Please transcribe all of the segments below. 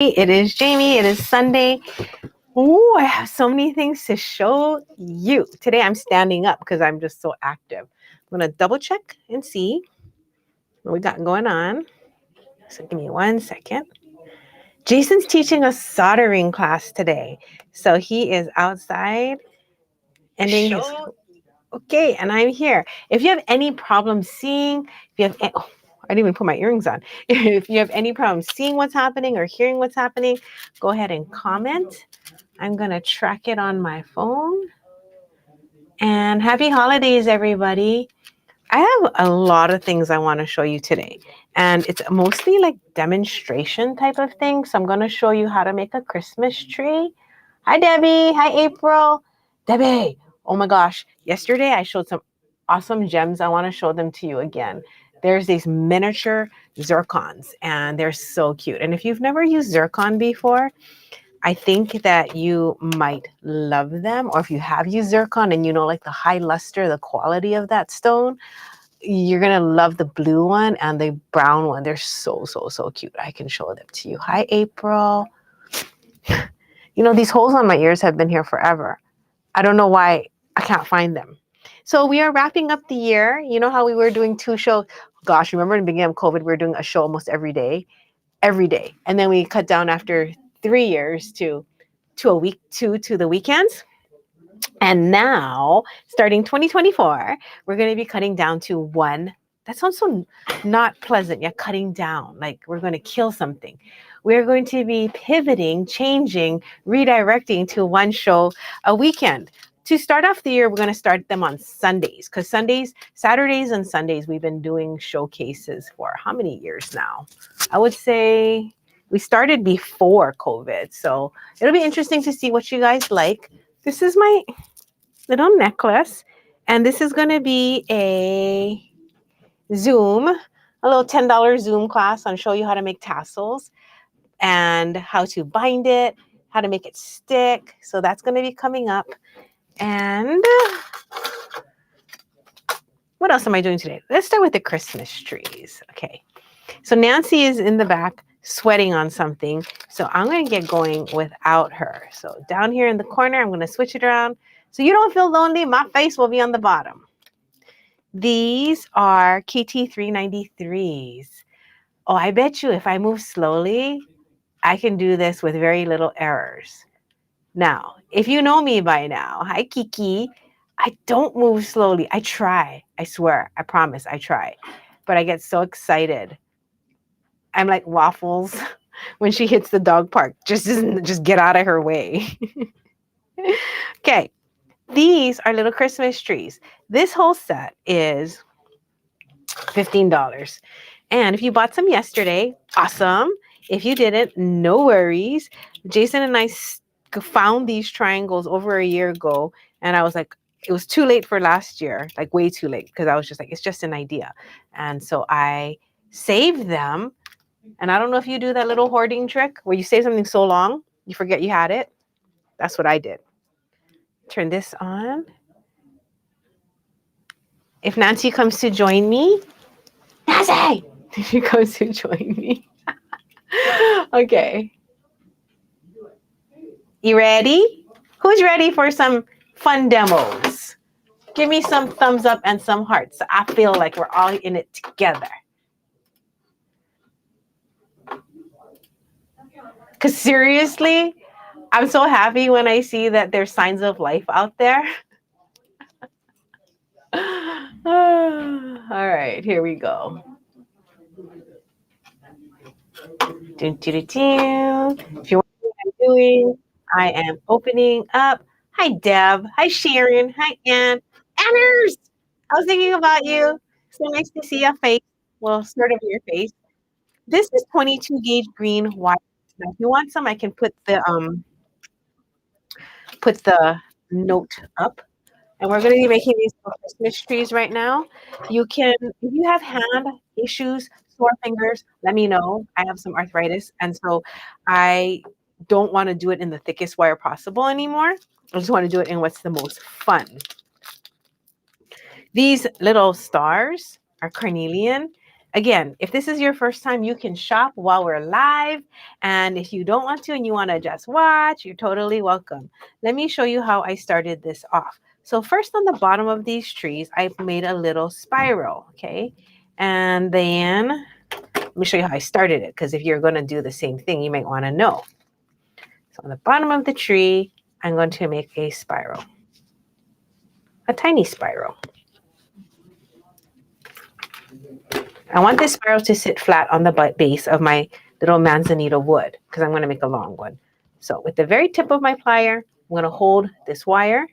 It is Jamie. It is Sunday. Ooh, I have so many things to show you. Today I'm standing up because I'm just so active. I'm going to double check and see what we got going on. So give me 1 second. Jason's teaching a soldering class today. So he is outside ending his... Okay, and I'm here. If you have any problem seeing, if you have... I didn't even put my earrings on. If you have any problem seeing what's happening or hearing what's happening, go ahead and comment. I'm going to track it on my phone. And happy holidays, everybody. I have a lot of things I want to show you today. And it's mostly like demonstration type of thing. So I'm going to show you how to make a Christmas tree. Hi, Debbie. Hi, April. Debbie. Oh my gosh. Yesterday I showed some awesome gems. I want to show them to you again. There's these miniature zircons and they're so cute. And if you've never used zircon before, I think that you might love them. Or if you have used zircon and you know like the high luster, the quality of that stone, you're going to love the blue one and the brown one. They're so, so, so cute. I can show them to you. Hi, April. You know, these holes on my ears have been here forever. I don't know why I can't find them. So we are wrapping up the year. You know how we were doing 2 shows? Gosh, remember in the beginning of COVID, we were doing a show almost every day. And then we cut down after 3 years to a week, to the weekends. And now, starting 2024, we're going to be cutting down to 1. That sounds so not pleasant. Yeah, cutting down, like we're going to kill something. We're going to be pivoting, changing, redirecting to 1 show a weekend. To start off the year, we're going to start them on Sundays, because Saturdays and Sundays, we've been doing showcases for how many years now? I would say we started before COVID. So it'll be interesting to see what you guys like. This is my little necklace, and this is going to be a Zoom, a little $10 Zoom class on show you how to make tassels and how to bind it, how to make it stick. So that's going to be coming up. And what else am I doing today? Let's start with the Christmas trees. Okay. So Nancy is in the back sweating on something. So I'm going to get going without her. So down here in the corner, I'm going to switch it around. So you don't feel lonely. My face will be on the bottom. These are KT393s. Oh, I bet you if I move slowly, I can do this with very little errors. Now, if you know me by now, hi Kiki, I don't move slowly. I try. I swear. I promise. I try. But I get so excited. I'm like Waffles when she hits the dog park. Just get out of her way. Okay. These are little Christmas trees. This whole set is $15. And if you bought some yesterday, awesome. If you didn't, no worries. Jason and I found these triangles over a year ago, and I was like, it was too late for last year, like way too late, because I was just like, it's just an idea. And so I saved them. And I don't know if you do that little hoarding trick where you save something so long, you forget you had it. That's what I did. Turn this on. If Nancy comes to join me, Nancy, she comes to join me. Okay. You ready? Who's ready for some fun demos? Give me some thumbs up and some hearts. So I feel like we're all in it together. Because seriously, I'm so happy when I see that there's signs of life out there. All right, here we go. If you're wondering what I'm doing, I am opening up. Hi, Deb. Hi, Sharon. Hi, Ann. Anners! I was thinking about you. So nice to see your face. Well, sort of your face. This is 22 gauge green wire. Now, if you want some, I can put the note up. And we're going to be making these Christmas trees right now. You can, if you have hand issues, sore fingers, let me know. I have some arthritis, and so I don't want to do it in the thickest wire possible anymore. I just want to do it in what's the most fun. These little stars are carnelian. Again, if this is your first time, you can shop while we're live. And if you don't want to and you want to just watch, you're totally welcome. Let me show you how I started this off. So first on the bottom of these trees, I made a little spiral, okay? And then let me show you how I started it, because if you're going to do the same thing, you might want to know. So on the bottom of the tree, I'm going to make a spiral, a tiny spiral. I want this spiral to sit flat on the base of my little manzanita wood because I'm going to make a long one. So with the very tip of my plier, I'm going to hold this wire.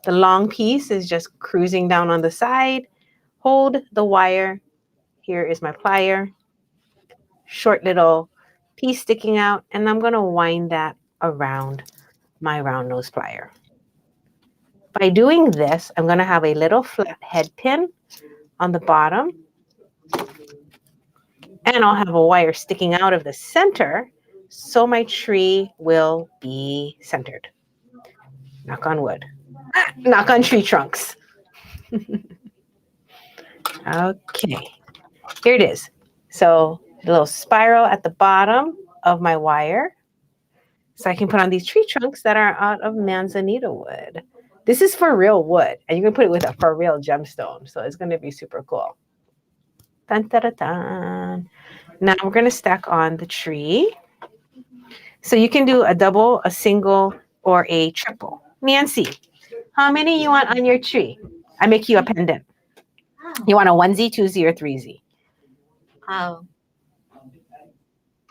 The long piece is just cruising down on the side. Hold the wire. Here is my plier. Short little piece sticking out, and I'm going to wind that around my round nose plier. By doing this, I'm going to have a little flat head pin on the bottom, and I'll have a wire sticking out of the center so my tree will be centered. Knock on wood. Knock on tree trunks. Okay, here it is. So the little spiral at the bottom of my wire. So I can put on these tree trunks that are out of manzanita wood. This is for real wood, and you can put it with a for real gemstone. So it's going to be super cool. Dun, dun, dun, dun. Now we're going to stack on the tree. So you can do a double, a single, or a triple. Nancy, how many you want on your tree? I make you a pendant. You want a 1Z, 2Z, or 3Z?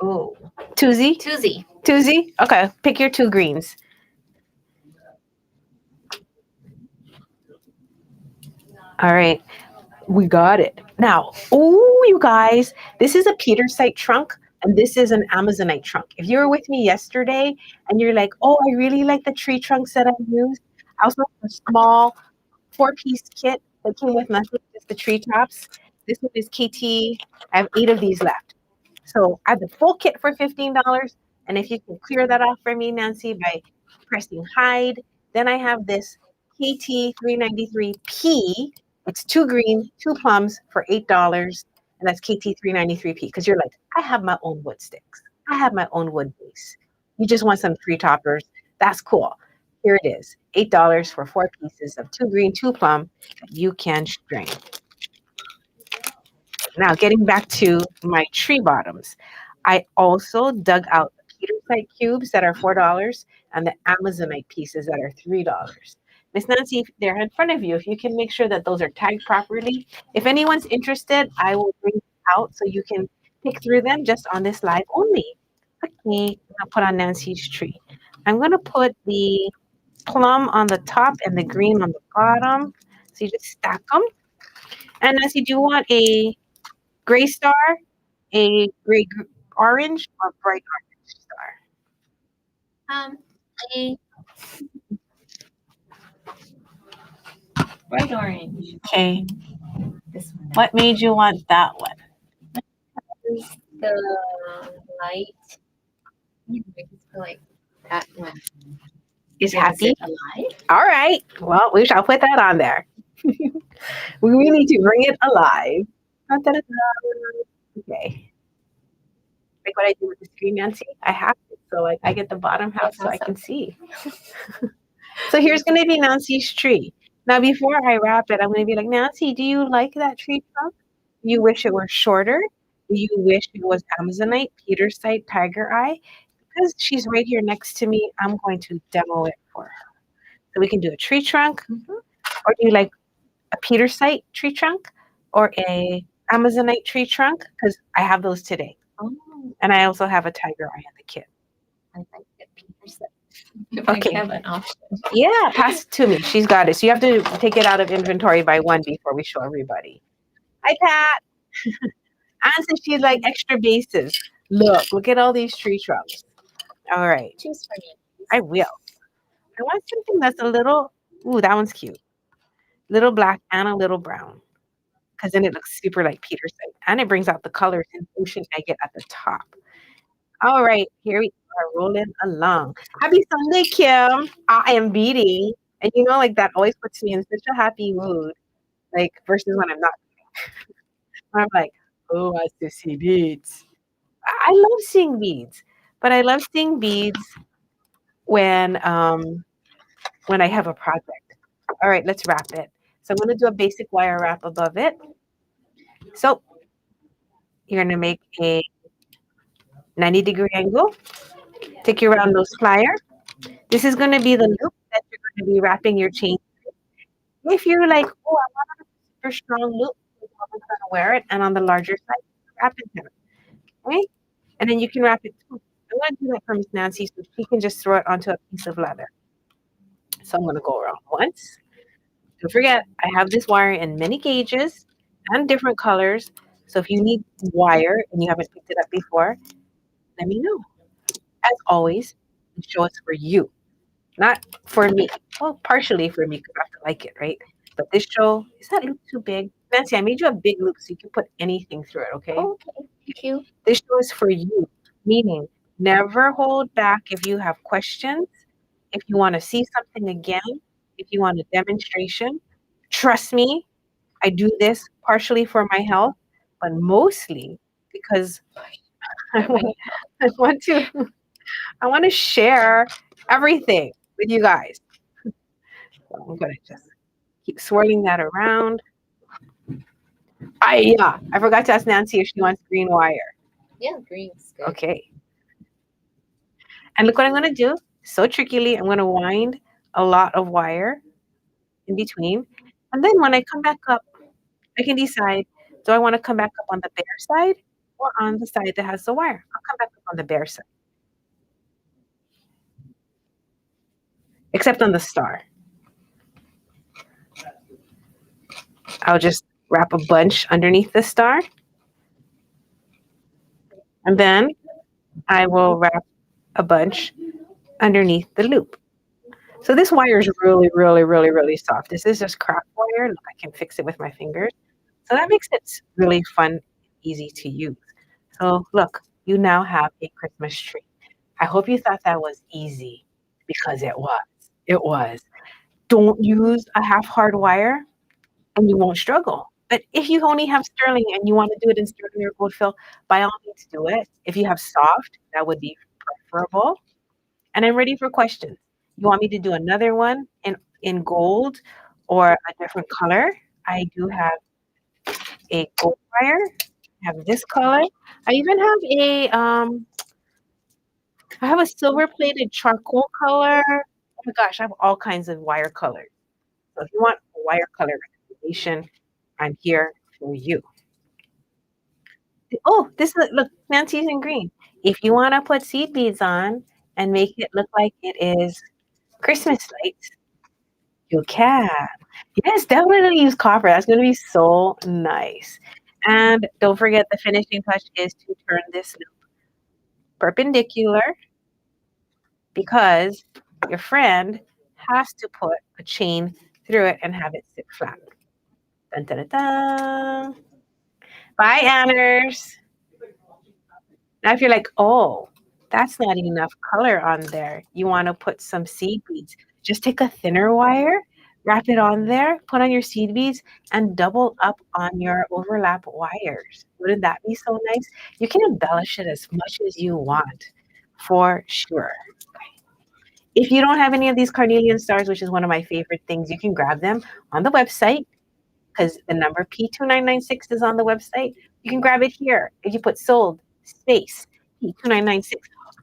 Oh, 2Z? 2Z. 2Z? Okay, pick your 2 greens. All right, we got it. Now, oh, you guys, this is a Petersite trunk, and this is an Amazonite trunk. If you were with me yesterday and you're like, oh, I really like the tree trunks that I used, I also have a small 4-piece kit that came with nothing, just the tree tops. This one is KT. I have 8 of these left. So I have the full kit for $15. And if you can clear that off for me, Nancy, by pressing hide, then I have this KT 393P. It's 2 green, 2 plums for $8. And that's KT 393P. Because you're like, I have my own wood sticks. I have my own wood base. You just want some tree toppers. That's cool. Here it is. $8 for 4 pieces of 2 green, 2 plum that you can string. Now, getting back to my tree bottoms, I also dug out the Petersite cubes that are $4 and the Amazonite pieces that are $3. Miss Nancy, if they're in front of you, if you can make sure that those are tagged properly. If anyone's interested, I will bring them out so you can pick through them just on this live only. Okay, I'll put on Nancy's tree. I'm going to put the plum on the top and the green on the bottom. So you just stack them. And Nancy, do you want a gray star, a gray orange, or bright orange star? A bright orange. Okay. This one. What made you want that one? Is the light. I just feel like that one Is brings happy? it alive. All right. Well, we shall put that on there. We need to bring it alive. Okay. Like what I do with the screen, Nancy. I have it, so I get the bottom half so I can see. So here's going to be Nancy's tree. Now, before I wrap it, I'm going to be like, Nancy, do you like that tree trunk? Do you wish it were shorter? Do you wish it was Amazonite, Petersite, Tiger Eye? Because she's right here next to me, I'm going to demo it for her. So we can do a tree trunk, or do you like a Petersite tree trunk or a Amazonite tree trunk? Because I have those today. Oh, And I also have a Tiger Eye in the kit. I like the Petersite. If Okay. I have an option. Yeah, pass it to me. She's got it. So you have to take it out of inventory by 1 before we show everybody. Hi, Pat. Anne says she'd like extra bases. Look at all these tree trunks. All right. Choose for me. I will. I want something that's a little, ooh, that one's cute. Little black and a little brown. Because then it looks super like Petersite. And it brings out the colors in ocean agate at the top. All right, here we are rolling along. Happy Sunday, Kim. I am beating. And you know, like that always puts me in such a happy mood. Like versus when I'm not. I'm like, Who wants to see beads? I love seeing beads, but I love seeing beads when um when I have a project. All right, let's wrap it. So I'm going to do a basic wire wrap above it. So you're going to make a 90-degree angle. Take your round nose plier. This is going to be the loop that you're going to be wrapping your chain. If you're like, oh, I want a super strong loop, you're going to wear it, and on the larger side, wrap it down. Okay? And then you can wrap it too. I'm going to do that for Miss Nancy so she can just throw it onto a piece of leather. So I'm going to go around once. Don't forget, I have this wire in many gauges and different colors. So if you need wire and you haven't picked it up before, let me know. As always, the show is for you, not for me. Well, partially for me because I have to like it, right? But this show, is that loop too big? Nancy, I made you a big loop so you can put anything through it, okay? Okay, thank you. This show is for you, meaning never hold back if you have questions, if you want to see something again, if you want a demonstration. Trust me, I do this partially for my health, but mostly because I want, I want to I want to share everything with you guys. So I'm gonna just keep swirling that around. I forgot to ask Nancy if she wants green wire. Yeah, green's good. Okay. And look what I'm gonna do. So trickily, I'm gonna wind a lot of wire in between. And then when I come back up, I can decide, do I want to come back up on the bare side or on the side that has the wire? I'll come back up on the bare side. Except on the star. I'll just wrap a bunch underneath the star. And then I will wrap a bunch underneath the loop. So this wire is really, really, really, really soft. This is just craft wire. Look, I can fix it with my fingers. So that makes it really fun, easy to use. So look, you now have a Christmas tree. I hope you thought that was easy because it was. It was. Don't use a half hard wire and you won't struggle. But if you only have sterling and you want to do it in sterling or gold fill, by all means do it. If you have soft, that would be preferable. And I'm ready for questions. You want me to do another one in gold or a different color? I do have a gold wire. I have this color. I even have I have a silver plated charcoal color. Oh my gosh, I have all kinds of wire colors. So if you want a wire color recommendation, I'm here for you. Oh, this look, Nancy's in green. If you want to put seed beads on and make it look like it is Christmas lights, you can. Yes, definitely use copper. That's going to be so nice. And don't forget the finishing touch is to turn this loop perpendicular because your friend has to put a chain through it and have it sit flat. Dun, dun, dun, dun. Bye, Anners. Now, if you're like, oh, that's not enough color on there, you want to put some seed beads, just take a thinner wire, wrap it on there, put on your seed beads, and double up on your overlap wires. Wouldn't that be so nice? You can embellish it as much as you want, for sure. If you don't have any of these carnelian stars, which is one of my favorite things, you can grab them on the website because the number P2996 is on the website. You can grab it here. If you put sold space P2996,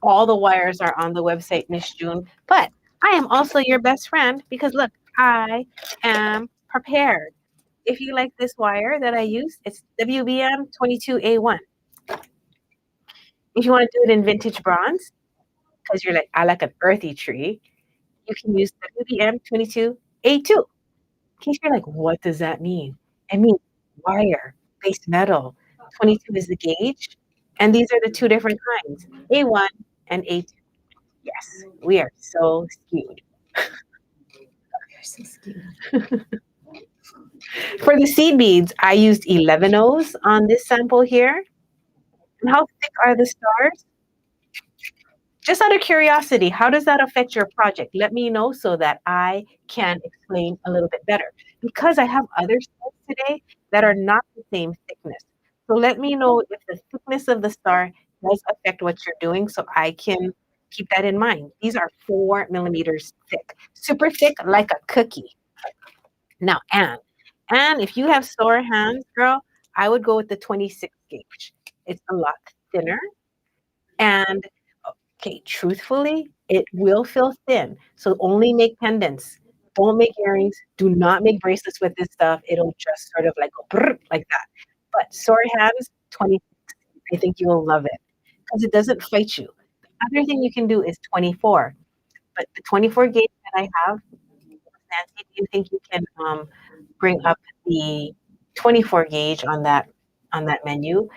all the wires are on the website, Miss June. But I am also your best friend because look, I am prepared. If you like this wire that I use, it's WBM 22A1. If you want to do it in vintage bronze, because you're like, I like an earthy tree, you can use WBM 22A2. In case you're like, what does that mean? It means wire, base metal. 22 is the gauge. And these are the two different kinds, A1 and A2. Yes, we are so skewed. You're so skewed. For the seed beads, I used 11 O's on this sample here. And how thick are the stars? Just out of curiosity, how does that affect your project? Let me know so that I can explain a little bit better. Because I have other stars today that are not the same thickness. So let me know if the thickness of the star does affect what you're doing so I can keep that in mind. These are 4 millimeters thick, super thick like a cookie. Now, Anne, if you have sore hands, girl, I would go with the 26 gauge. It's a lot thinner. And okay, truthfully, it will feel thin. So only make pendants. Don't make earrings. Do not make bracelets with this stuff. It'll just sort of like go brrr, like that. But sore hands, 26. I think you will love it because it doesn't fight you. The other thing you can do is 24. But the 24 gauge that I have, Nancy, do you think you can bring up the 24 gauge on that menu?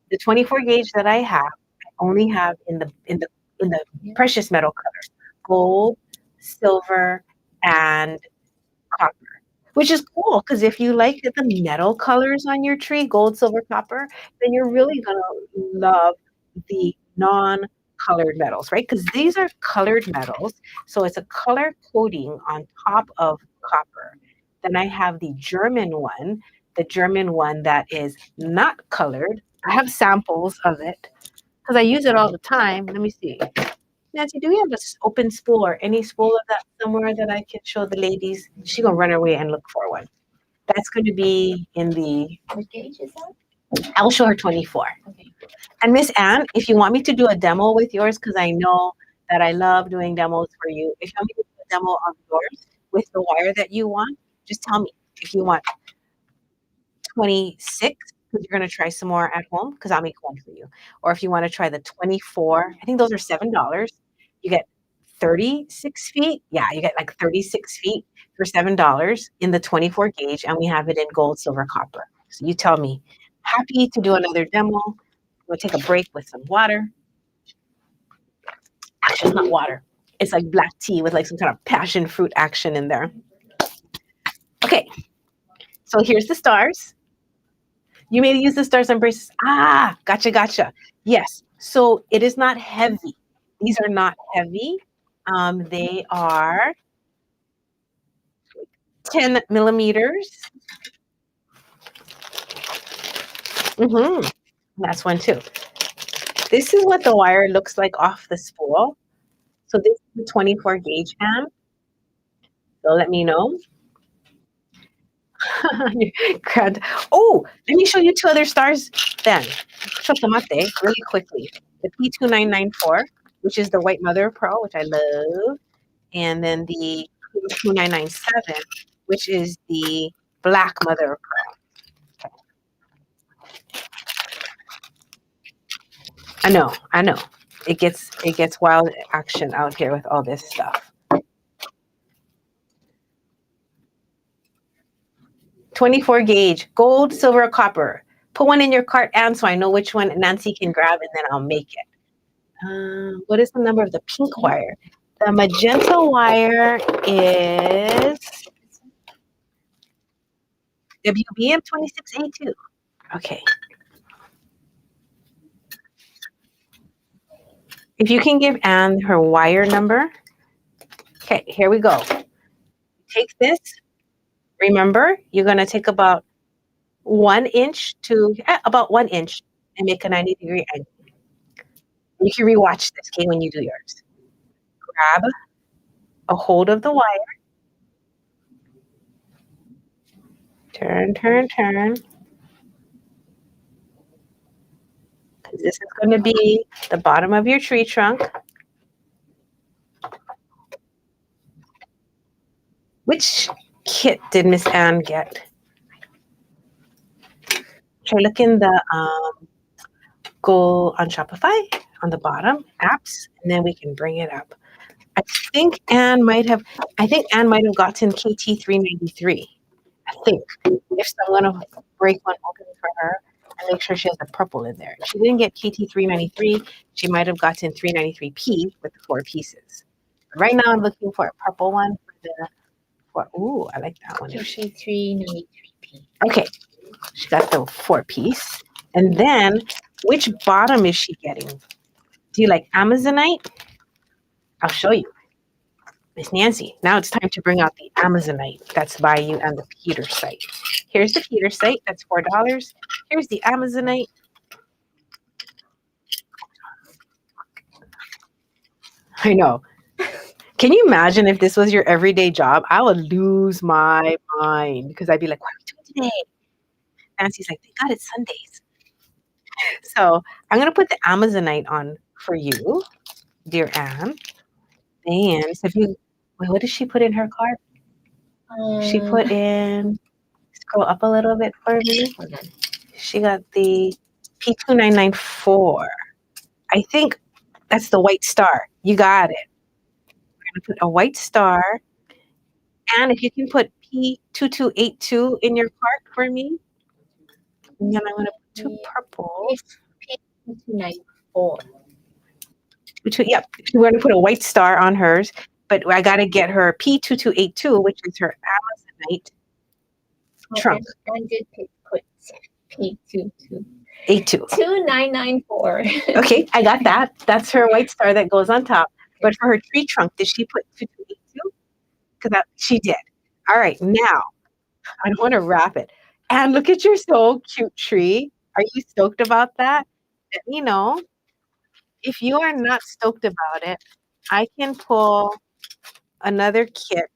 The 24 gauge that I have, I only have in the precious metal colors, gold, silver, and copper. Which is cool because if you like the metal colors on your tree, gold, silver, copper, then you're really gonna love the non-colored metals, right? Because these are colored metals, so it's a color coating on top of copper. Then I have the German one that is not colored. I have samples of it because I use it all the time. Let me see. Nancy, do we have an open spool or any spool of that somewhere that I can show the ladies? She gonna run away and look for one. That's going to be in the. What gauge is that? I'll show her 24. Okay. And Miss Anne, if you want me to do a demo with yours, because I know that I love doing demos for you. If you want me to do a demo of yours with the wire that you want, just tell me if you want 26, because you're going to try some more at home, because I'll make one for you. Or if you want to try the 24, I think those are $7. You get 36 feet. Yeah, you get like 36 feet for $7 in the 24 gauge, and we have it in gold, silver, copper. So you tell me. Happy to do another demo. We'll take a break with some water. Actually, it's not water. It's like black tea with like some kind of passion fruit action in there. Okay, so here's the stars. You may use the stars on braces. Ah, gotcha. Yes, so it is not heavy. These are not heavy. They are 10 millimeters. That's one too. This is what the wire looks like off the spool. So this is the 24 gauge amp. So let me know. Oh, let me show you 2 other stars then. Chocolate, really quickly. The P2994, which is the white mother of pearl, which I love. And then the P2997, which is the black mother of pearl. I know. It gets wild action out here with all this stuff. 24 gauge, gold, silver, copper. Put one in your cart, Anne, so I know which one Nancy can grab, and then I'll make it. What is the number of the pink wire? The magenta wire is WBM 26A2. Okay. If you can give Anne her wire number. Okay, here we go. Take this. Remember, you're going to take about 1 inch to about 1 inch and make a 90-degree angle. You can rewatch this, okay, when you do yours. Grab a hold of the wire. Turn. Because this is going to be the bottom of your tree trunk. Which kit did Miss Anne get? Try look in the go on Shopify on the bottom, apps, and then we can bring it up. I think Anne might have gotten KT 393. I think if someone will break one open for her and make sure she has the purple in there. If she didn't get KT 393, she might have gotten 393P with the 4 pieces. Right now I'm looking for a purple one ooh, I like that one. KT 393P. Okay, she got the 4 piece. And then which bottom is she getting? Do you like Amazonite? I'll show you. Miss Nancy, now it's time to bring out the Amazonite. That's by you and the Peter site. Here's the Peter site. That's $4. Here's the Amazonite. I know. Can you imagine if this was your everyday job? I would lose my mind because I'd be like, what are we doing today? Nancy's like, thank God it's Sundays. So I'm going to put the Amazonite on for you, dear Anne. And so if you, wait, what did she put in her card? She put in, scroll up a little bit for me. Hold on. She got the P2994. I think that's the white star. You got it. We're going to put a white star. And if you can put P2282 in your cart for me. And then I'm going to put two purples. P294. Yep. We're going to put a white star on hers. But I got to get her P2282, which is her Amazonite trunk. And did put P22. 82. 2994. Okay, I got that. That's her white star that goes on top. But for her tree trunk, did she put 2282? Because she did. All right, now I want to wrap it. And look at your so cute tree. Are you stoked about that? Let me know. If you are not stoked about it, I can pull another kit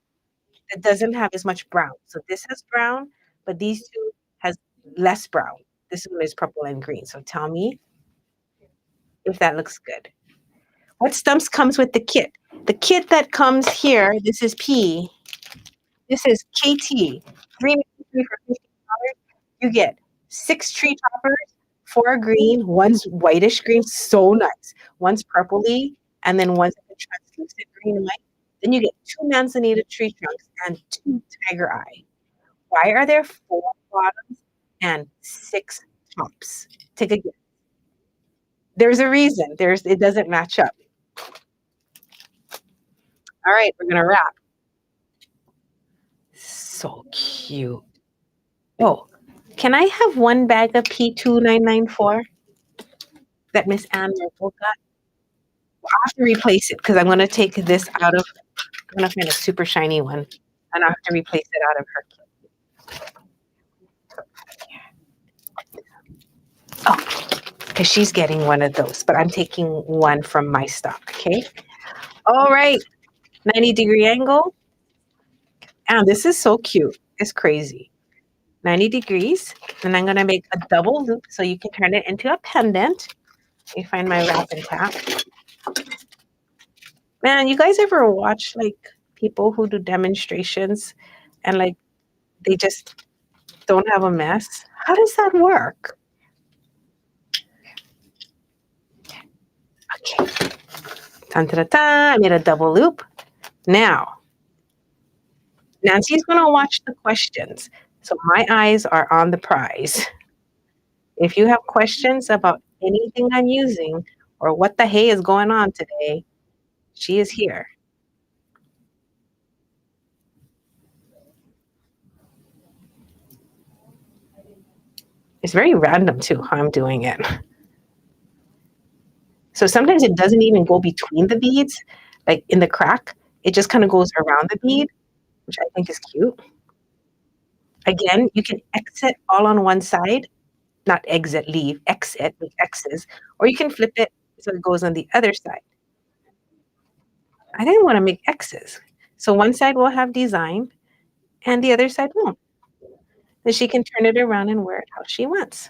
that doesn't have as much brown. So this has brown, but these two has less brown. This one is purple and green. So tell me if that looks good. What stumps comes with the kit? The kit that comes here, this is P. This is KT. 3 for $50. You get 6 tree toppers, 4 green, one's whitish green, so nice. One's purpley, and then one's a translucent green and white. Then you get 2 manzanita tree trunks and 2 tiger eye. Why are there 4 bottoms and 6 tops? Take a guess. There's a reason. It doesn't match up. All right, we're gonna wrap. So cute. Oh, can I have 1 bag of P2994 that Miss Anne Merkel got? Well, I have to replace it because I'm gonna take this out of. I'm gonna find a super shiny one, and I have to replace it out of her kit. Oh, because she's getting one of those, but I'm taking one from my stock. Okay. All right. 90-degree angle. And this is so cute. It's crazy. 90 degrees. And I'm going to make a double loop so you can turn it into a pendant. Let me find my wrap and tap. Man, you guys ever watch like people who do demonstrations and like they just don't have a mess? How does that work? Okay. Dun-dun-dun-dun. I made a double loop. Now, Nancy's going to watch the questions. So my eyes are on the prize. If you have questions about anything I'm using or what the hey is going on today, she is here. It's very random too how I'm doing it. So sometimes it doesn't even go between the beads, like in the crack. It just kind of goes around the bead, which I think is cute. Again, you can exit all on one side, not exit, leave, exit with X's, or you can flip it so it goes on the other side. I didn't want to make X's. So one side will have design and the other side won't. Then she can turn it around and wear it how she wants.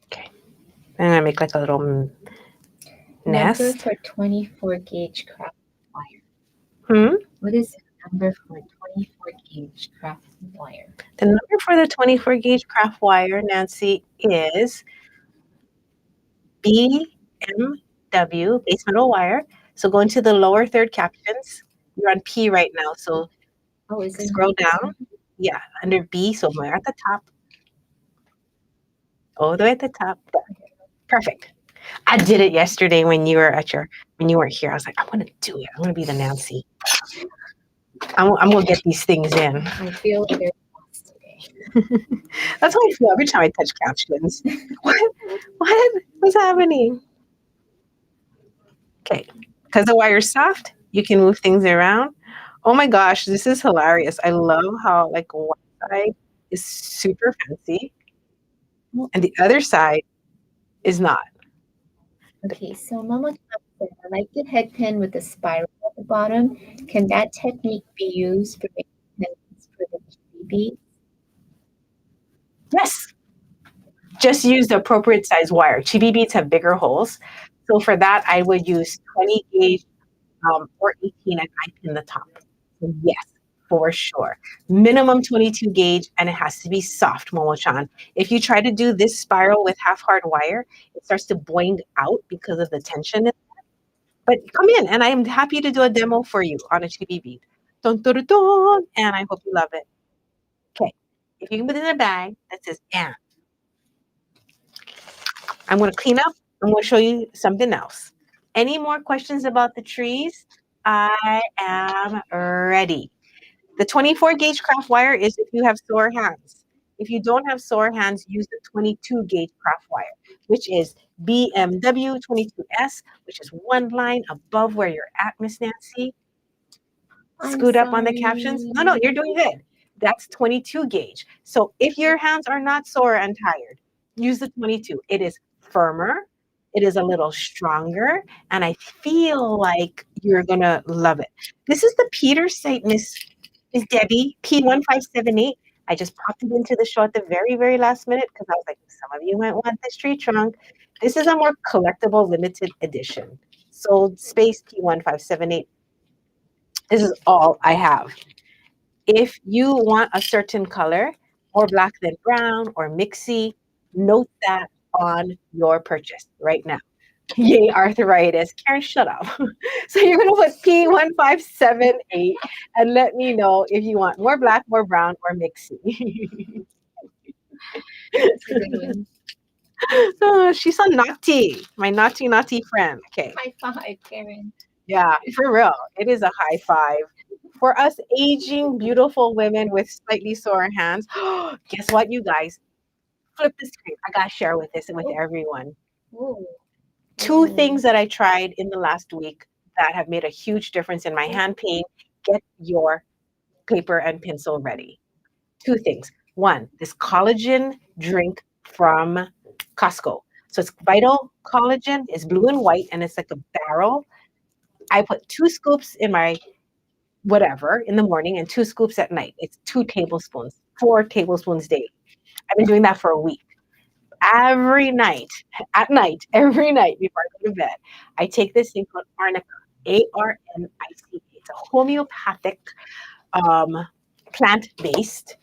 Okay. I'm going to make like a little nest. Number for 24 gauge craft wire. Hmm? What is the number for 24 gauge craft wire? The number for the 24 gauge craft wire, Nancy, is BMW, base metal wire. So go into the lower third captions. You're on P right now. So scroll down. Yeah, under B. So we're at the top. All the way at the top. Perfect. I did it yesterday when you were when you weren't here. I was like, I want to do it. I want to be the Nancy. I'm gonna get these things in. I feel very lost today. That's how I feel every time I touch captions. What's happening? Okay, because the wire's soft, you can move things around. Oh my gosh, this is hilarious. I love how like one side is super fancy and the other side is not. Okay, so Mama Cat said, I like the head pin with the spiral at the bottom. Can that technique be used for making pins for the baby? Yes, just use the appropriate size wire. Chibi beads have bigger holes. So for that, I would use 20 gauge or 18 and I pin the top. So yes, for sure. Minimum 22 gauge and it has to be soft, Momo-chan. If you try to do this spiral with half hard wire, it starts to boing out because of the tension. But come in and I'm happy to do a demo for you on a chibi bead. Dun, dun, dun, dun, and I hope you love it. Okay, if you can put it in a bag that says and. I'm going to clean up. I'm going to show you something else. Any more questions about the trees? I am ready. The 24 gauge craft wire is if you have sore hands. If you don't have sore hands, use the 22 gauge craft wire, which is BMW 22S, which is one line above where you're at, Miss Nancy. Scoot up on the captions. No, you're doing good. That's 22 gauge. So if your hands are not sore and tired, use the 22. It is firmer, it is a little stronger, and I feel like you're gonna love it. This is the Peter site, Miss Debbie, P1578. I just popped it into the show at the very, very last minute because I was like, some of you might want this tree trunk. This is a more collectible limited edition. Sold space P1578. This is all I have. If you want a certain color, more black than brown or mixy, note that on your purchase right now. Yay, arthritis. Karen, shut up. So you're going to put P1578 and let me know if you want more black, more brown, or mixy. That's a good one. Oh, she's so naughty. My naughty, naughty friend. Okay. High five, Karen. Yeah, for real. It is a high five. For us aging, beautiful women with slightly sore hands, guess what, you guys? Flip the screen. I got to share with this and with everyone. Ooh. Two things that I tried in the last week that have made a huge difference in my hand pain. Get your paper and pencil ready. Two things. One, this collagen drink from Costco. So it's Vital Collagen. It's blue and white, and it's like a barrel. I put 2 scoops in my whatever in the morning and 2 scoops at night. It's 2 tablespoons, 4 tablespoons daily. I've been doing that for a week. Every night, at night, every night before I go to bed, I take this thing called Arnica, Arnica. It's a homeopathic plant-based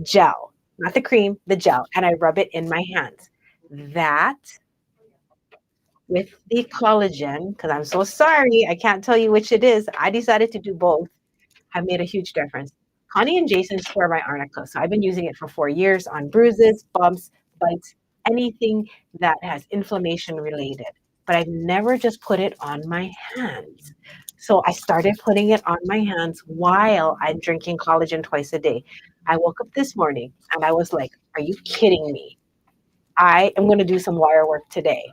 gel, not the cream, the gel, and I rub it in my hands. That with the collagen, because I'm so sorry, I can't tell you which it is. I decided to do both. Have made a huge difference. Connie and Jason swear by Arnica, so I've been using it for 4 years on bruises, bumps, bites, anything that has inflammation related. But I've never just put it on my hands. So I started putting it on my hands while I'm drinking collagen twice a day. I woke up this morning and I was like, are you kidding me? I am going to do some wire work today.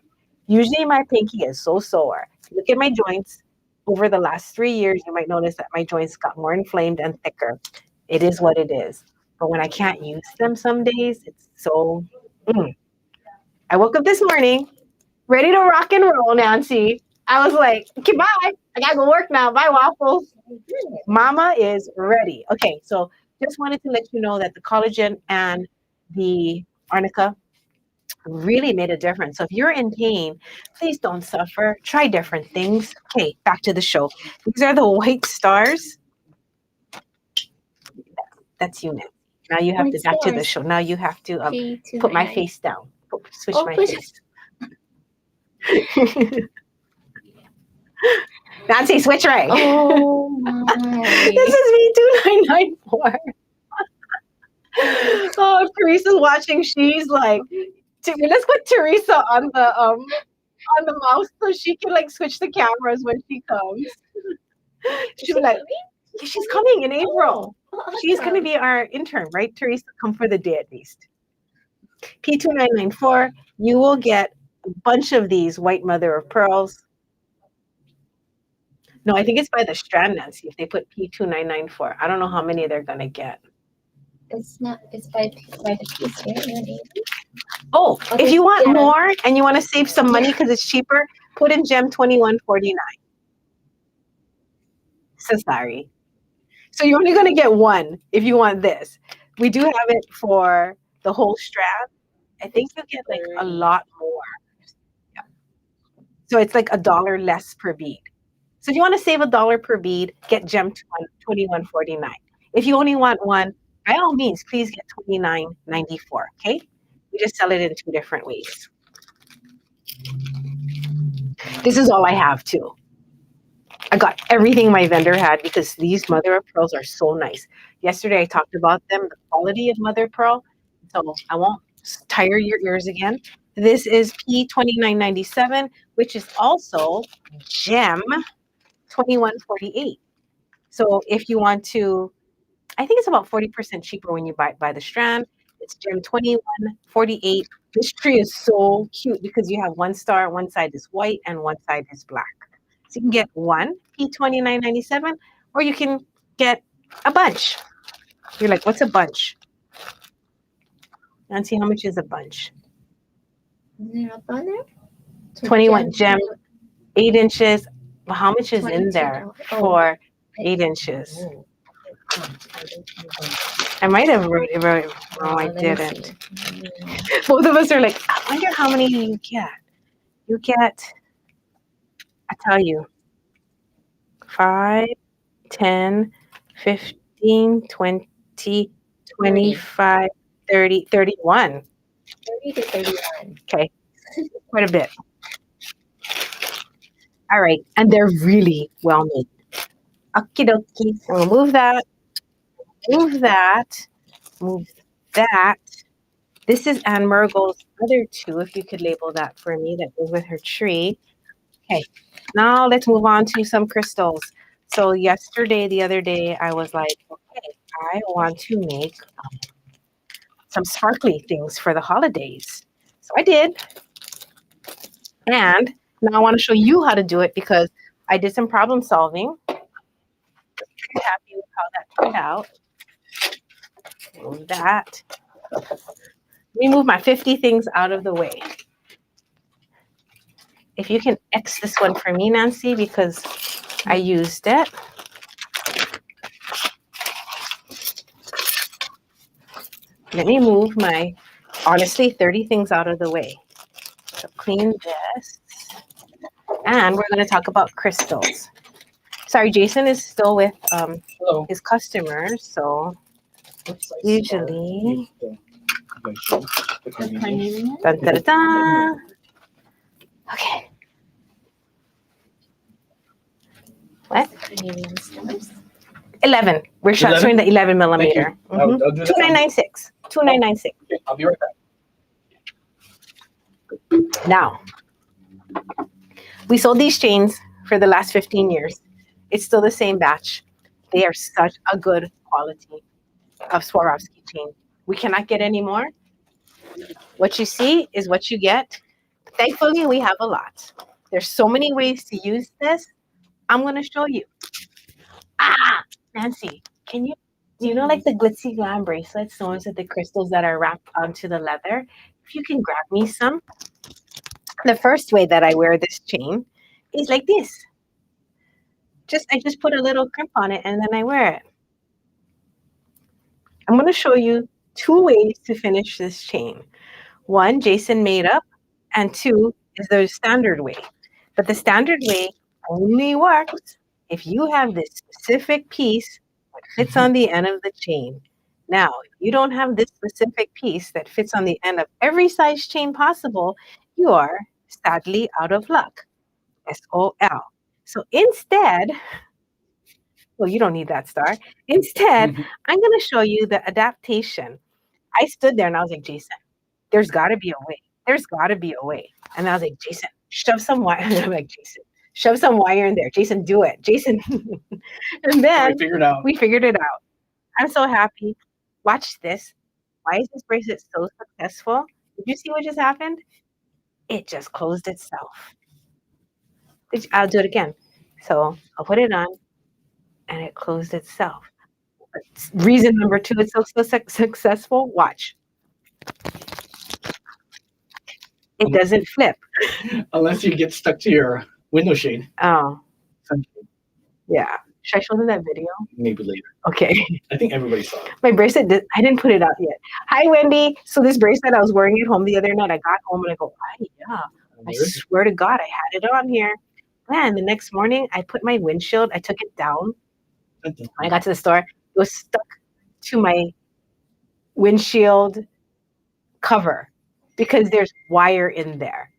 Usually my pinky is so sore. Look at my joints. Over the last 3 years, you might notice that my joints got more inflamed and thicker. It is what it is. But when I can't use them some days, it's so. I woke up this morning ready to rock and roll, Nancy. I was like, okay, bye. I got to go work now. Bye, waffles. Mama is ready. Okay, so just wanted to let you know that the collagen and the arnica really made a difference. So if you're in pain, please don't suffer. Try different things. Okay, back to the show. These are the white stars. That's you, Nancy. Now you have White to back to the stars. show. Now you have to P299. put my face down. Switch Oh, my push. face. Nancy, switch right. Oh my. This is me 2994. Oh, if Teresa's watching, she's like, let's put Teresa on the mouse so she can like switch the cameras when she comes. She'll be like, yeah, she's coming in April. Oh, She's going to be our intern, right, Teresa? Come for the day at least. P2994, you will get a bunch of these white mother of pearls. No, I think it's by the strand, Nancy. If they put P2994, I don't know how many they're gonna get. It's not. It's by the piece here. 180. Oh, Oh, if you want yeah. more and you want to save some money because it's cheaper, put in gem 2149. So sorry. So you're only gonna get one if you want this. We do have it for the whole strap. I think you get like a lot more. Yeah. So it's like $1 less per bead. So if you want to save $1 per bead, get gem 2149. If you only want one, by all means, please get 29.94. Okay, we just sell it in two different ways. This is all I have too. I got everything my vendor had because these mother of pearls are so nice. Yesterday I talked about them, the quality of mother of pearl. So I won't tire your ears again. This is P2997, which is also gem 2148. So if you want to, I think it's about 40% cheaper when you buy the strand. It's gem 2148. This tree is so cute because you have one star, one side is white and one side is black. So you can get one P2997, or you can get a bunch. You're like, what's a bunch? And see how much is a bunch? Is it up on there? 21 gem, 8 inches. Well, how much is in there for 8 inches? I might have wrote it. Oh, I didn't. Both of us are like, I wonder how many you get. You get, I tell you, 5, 10, 15, 20, 25, 30, 31. 30 to 31. Okay, quite a bit. All right, and they're really well made. Okie dokie. I'm gonna move that, move that, move that. This is Anne Murgle's other two, if you could label that for me, that goes with her tree. Okay, now let's move on to some crystals. So the other day, I was like, okay, I want to make some sparkly things for the holidays. So I did. And now I want to show you how to do it because I did some problem solving. Pretty happy with how that turned out. Move that. Let me move my 50 things out of the way. If you can X this one for me, Nancy, because I used it. Let me move my, honestly, 30 things out of the way. So clean this. And we're going to talk about crystals. Sorry, Jason is still with his customers, so usually. Dun, dun, dun, dun. Okay. What? 11. We're showing the 11 millimeter. 2996. 2996. Okay, I'll be right back. Now, we sold these chains for the last 15 years. It's still the same batch. They are such a good quality of Swarovski chain. We cannot get any more. What you see is what you get. Thankfully, we have a lot. There's so many ways to use this. I'm going to show you. Nancy, do you know like the glitzy glam bracelets, the ones with the crystals that are wrapped onto the leather? If you can grab me some. The first way that I wear this chain is like this. I just put a little crimp on it and then I wear it. I'm going to show you 2 ways to finish this chain. 1, Jason made up, and 2 is the standard way. But the standard way only works if you have this specific piece that fits on the end of the chain. Now, if you don't have this specific piece that fits on the end of every size chain possible, you are sadly out of luck. SOL. So instead, well, you don't need that star. Instead, I'm going to show you the adaptation. I stood there and I was like, Jason, there's got to be a way. There's got to be a way. And I was like, Jason, shove some wire. And I'm like, Jason, shove some wire in there. Jason, do it. Jason. And then we figured it out. I'm so happy. Watch this. Why is this bracelet so successful? Did you see what just happened? It just closed itself. I'll do it again. So I'll put it on, and it closed itself. Reason number two, it's so successful. Watch, it Um, doesn't flip. Unless you get stuck to your window shade. Oh, Sunshade. yeah. Should I show them that video? Maybe later. Okay. I think everybody saw it. My bracelet, I didn't put it out yet. Hi, Wendy. So this bracelet I was wearing at home the other night, I got home and I go, "Ay, yeah, I swear to God, I had it on here." Man, the next morning, I put my windshield, I took it down. When I got to the store, it was stuck to my windshield cover because there's wire in there.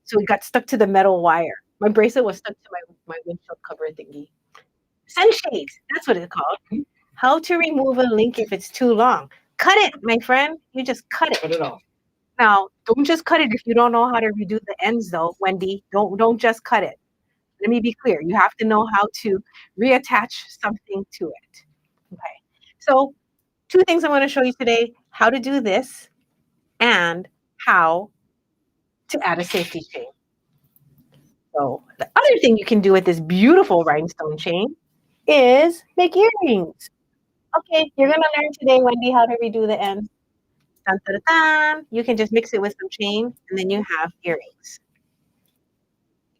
So it got stuck to the metal wire. My bracelet was stuck to my windshield cover thingy. Sunshades, that's what it's called. How to remove a link if it's too long. Cut it, my friend. You just cut it. Cut it off. Now, don't just cut it if you don't know how to redo the ends, though, Wendy. Don't just cut it. Let me be clear. You have to know how to reattach something to it. Okay. So, two things I'm going to show you today: how to do this, and how to add a safety chain. So, the other thing you can do with this beautiful rhinestone chain is make earrings. Okay, you're going to learn today, Wendy, how to redo the ends. Dun, dun, dun, dun. You can just mix it with some chain, and then you have earrings.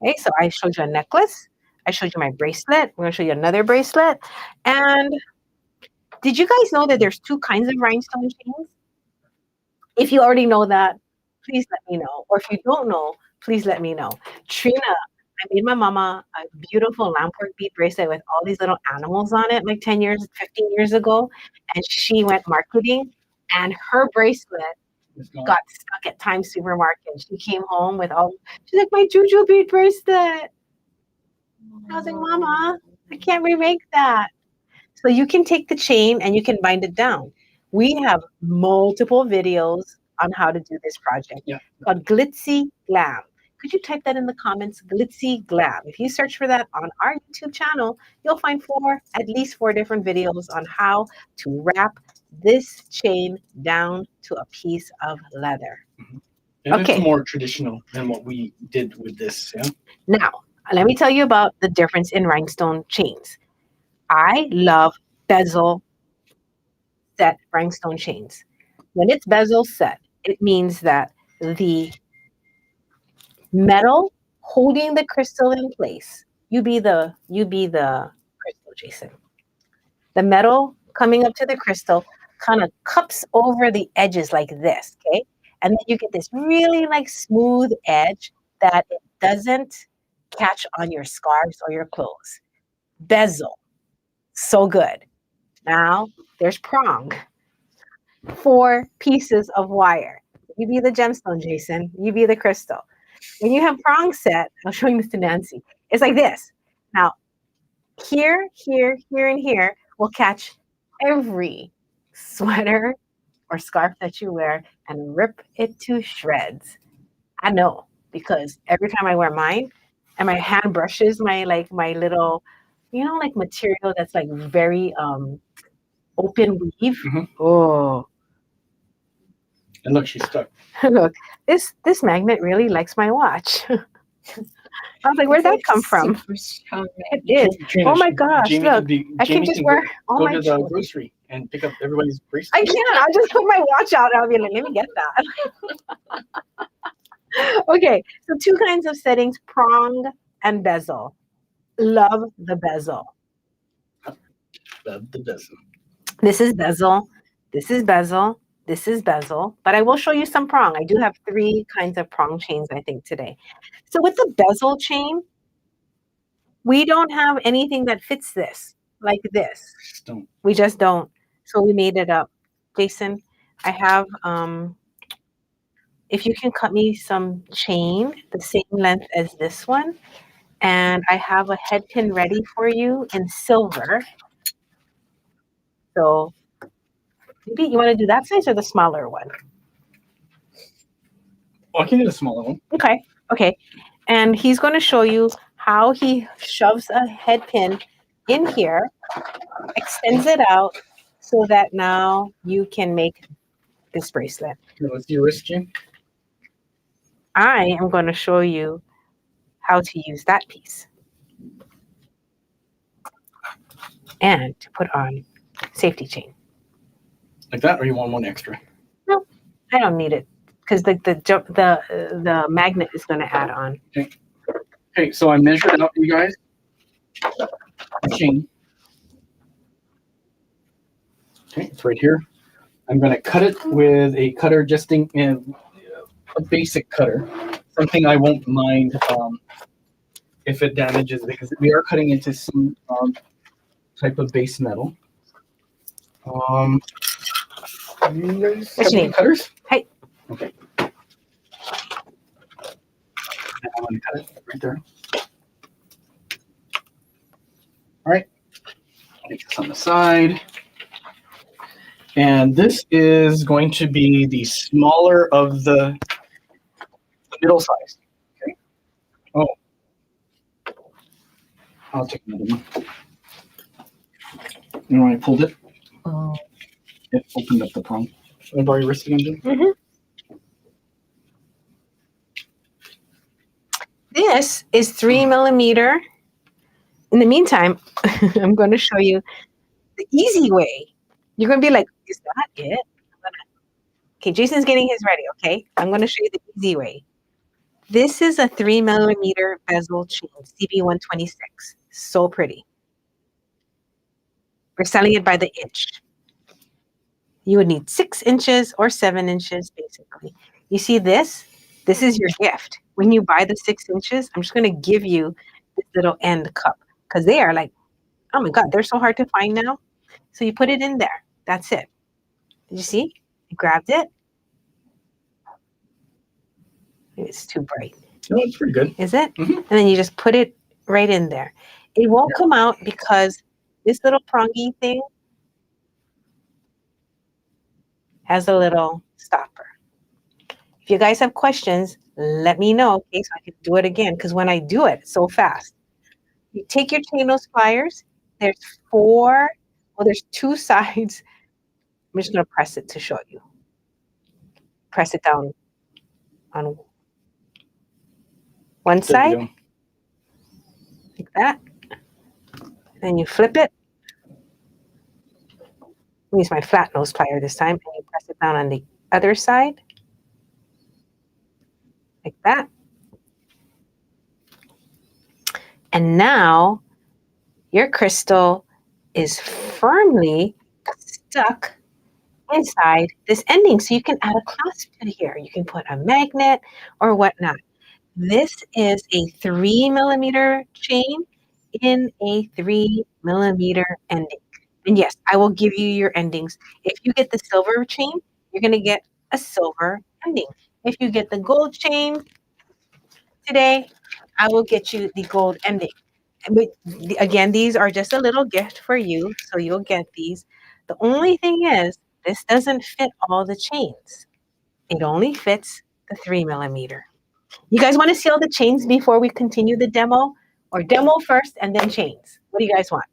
Okay, so I showed you a necklace. I showed you my bracelet. We're going to show you another bracelet. And did you guys know that there's two kinds of rhinestone chains? If you already know that, please let me know. Or if you don't know, please let me know. Trina, I made my mama a beautiful lampwork bead bracelet with all these little animals on it like 10 years, 15 years ago. And she went marketing, and her bracelet got stuck at Times Supermarket. She came home with she's like, my Juju bead bracelet. I was like, Mama, I can't remake that. So you can take the chain and you can bind it down. We have multiple videos on how to do this project called Glitzy Glam. Could you type that in the comments? Glitzy Glam. If you search for that on our YouTube channel, you'll find at least four different videos on how to wrap this chain down to a piece of leather. And it's more traditional than what we did with this. Yeah. Now, let me tell you about the difference in rhinestone chains. I love bezel set rhinestone chains. When it's bezel set, it means that the metal holding the crystal in place, you be the crystal, Jason. The metal coming up to the crystal kind of cups over the edges like this, okay? And then you get this really like smooth edge that it doesn't catch on your scarves or your clothes. Bezel, so good. Now there's prong. 4 pieces of wire. You be the gemstone, Jason. You be the crystal. When you have prong set, I'm showing this to Nancy. It's like this. Now, here, here, here, and here will catch every sweater or scarf that you wear and rip it to shreds. I know, because every time I wear mine and my hand brushes my little, like material that's like very open weave. Oh. And look, she's stuck. Look, this magnet really likes my watch. I was like, where'd that come from? It is. Trina, oh my gosh, Jamie look. I can just wear all my go to the grocery and pick up everybody's bracelet. I can't. I'll just put my watch out and I'll be like, let me get that. Okay, so 2 kinds of settings, prong and bezel. Love the bezel. Love the bezel. This is bezel. This is bezel. This is bezel, but I will show you some prong. I do have 3 kinds of prong chains, I think, today. So with the bezel chain, we don't have anything that fits this, like this. We just don't. So we made it up. Jason, I have, if you can cut me some chain, the same length as this one, and I have a head pin ready for you in silver. So maybe you want to do that size or the smaller one? Oh, I can do the smaller one. Okay. And he's going to show you how he shoves a head pin in here, extends it out so that now you can make this bracelet. What's your wrist chain? I am going to show you how to use that piece. and to put on safety chain. Like that, or you want one extra? No, I don't need it because the magnet is going to add on. Okay, so I measured out, you guys. Chain. Okay, it's right here. I'm going to cut it with a cutter, just in a basic cutter, something I won't mind if it damages, because we are cutting into some type of base metal. You guys have any cutters? Hey. Okay. And I'm going to cut it right there. All right. Take this on the side. And this is going to be the smaller of the middle size. Okay. Oh. I'll take another one. You know when I pulled it? Oh. It opened up the prong. Should I borrow your wrist again, Jim? Mm-hmm. This is 3 millimeter. In the meantime, I'm going to show you the easy way. You're going to be like, is that it? Okay, Jason's getting his ready, okay? I'm going to show you the easy way. This is a 3 millimeter bezel chain, CB126. So pretty. We're selling it by the inch. You would need 6 inches or 7 inches, basically. You see this? This is your gift. When you buy the 6 inches, I'm just going to give you this little end cup because they are like, oh my God, they're so hard to find now. So you put it in there. That's it. Did you see? I grabbed it. Maybe it's too bright. No, it's pretty good. Is it? Mm-hmm. And then you just put it right in there. It won't come out because this little prongy thing has a little stopper. If you guys have questions, let me know, okay, so I can do it again. Because when I do it so fast, you take your chain nose pliers. There's 2 sides. I'm just going to press it to show you. Press it down on one side, like that. Then you flip it. I'll use my flat nose plier this time, and you press it down on the other side, like that. And now your crystal is firmly stuck inside this ending. So you can add a clasp to here. You can put a magnet or whatnot. This is a 3 millimeter chain in a 3 millimeter ending. And yes, I will give you your endings. If you get the silver chain, you're going to get a silver ending. If you get the gold chain today, I will get you the gold ending. But again, these are just a little gift for you, so you'll get these. The only thing is, this doesn't fit all the chains. It only fits the 3 millimeter. You guys want to see all the chains before we continue the demo? Or demo first and then chains? What do you guys want?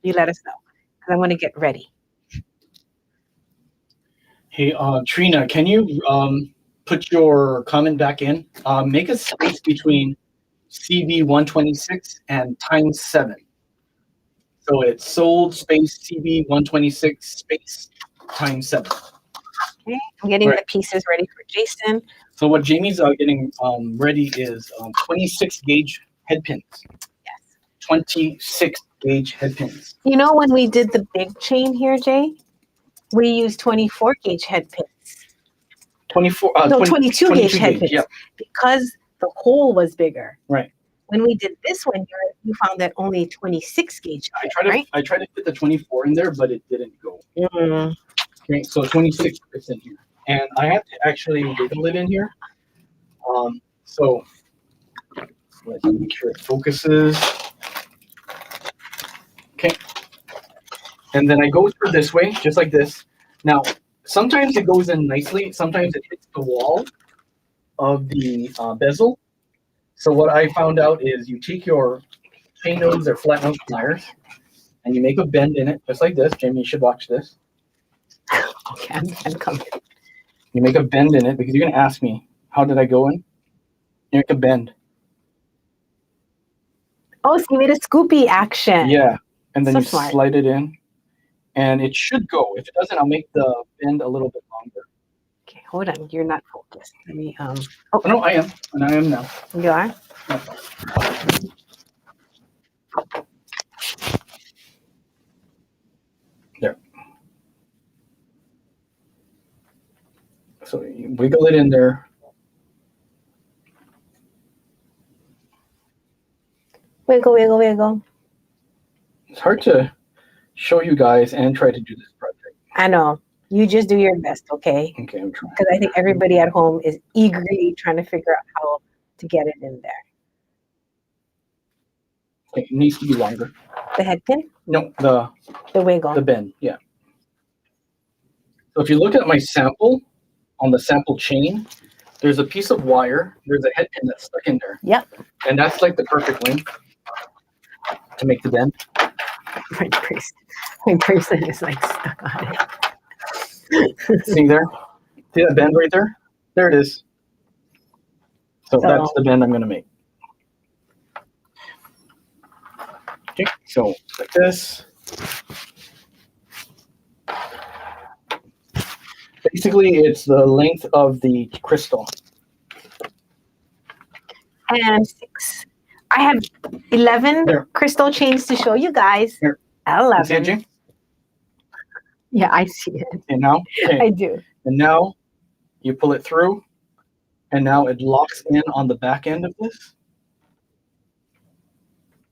You let us know, because I want to get ready. Hey, Trina, can you put your comment back in? Make a space between CB126 and ×7. So it's sold space CB126 space ×7. Okay, I'm getting the pieces ready for Jason. So what Jamie's getting ready is 26 gauge head pins. Yes. 26 gauge head pins. You know, when we did the big chain here, Jay, we used 24 gauge head pins. 22 gauge head pins. Yep. Because the hole was bigger. Right. When we did this one, you found that only 26 gauge. I tried to fit the 24 in there, but it didn't go. Mm. Okay, so 26 fits in here. And I have to actually wiggle it in here. So let's make sure it focuses. Okay. And then I go through this way, just like this. Now, sometimes it goes in nicely. Sometimes it hits the wall of the bezel. So what I found out is you take your chain nose or flat nose pliers and you make a bend in it, just like this. Jamie, you should watch this. Okay, I'm coming. You make a bend in it because you're going to ask me, how did I go in? You make a bend. Oh, so you made a scoopy action. Yeah. and then So you smart. slide it in, and it should go. If it doesn't, I'll make the bend a little bit longer. Okay, hold on. You're not focused. Let me Oh, no, I am, and I am now. You are? There. So you wiggle it in there. Wiggle, wiggle, wiggle. It's hard to show you guys and try to do this project. I know. You just do your best, okay? Okay, I'm trying. Because I think everybody at home is eagerly trying to figure out how to get it in there. Okay, it needs to be longer. The head pin? No, The wiggle. the bend, yeah. So if you look at my sample, on the sample chain, there's a piece of wire, there's a head pin that's stuck in there. Yep. And that's like the perfect length to make the bend. My bracelet is like stuck on it. See there? See that bend right there? There it is. So that's the bend I'm going to make. Okay, so like this. Basically, it's the length of the crystal. And 6. I have 11 There. crystal chains to show you guys. Here. 11. You see it, Jane? Yeah, I see it. And now, okay. I do. And now you pull it through, and now it locks in on the back end of this.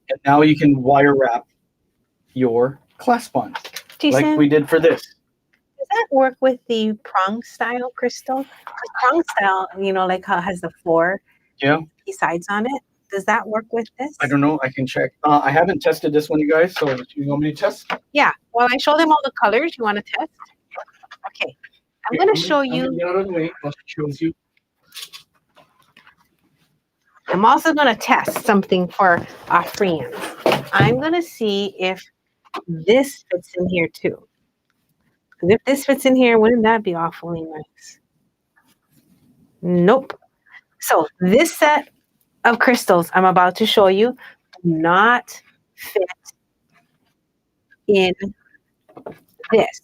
And now you can wire wrap your clasp on, Jason, like we did for this. does that work with the prong style crystal? The prong style, you know, like how it has the 4 Yeah. sides on it. Does that work with this? I don't know. I can check. I haven't tested this one, you guys. So you want me to test? Yeah. Well, I show them all the colors. You want to test? Okay. I'm going to show I'm you. gonna get out of the way. I'll show you. I'm also going to test something for our friends. I'm going to see if this fits in here too. Because if this fits in here, wouldn't that be awfully nice? Nope. So this set of crystals I'm about to show you do not fit in this.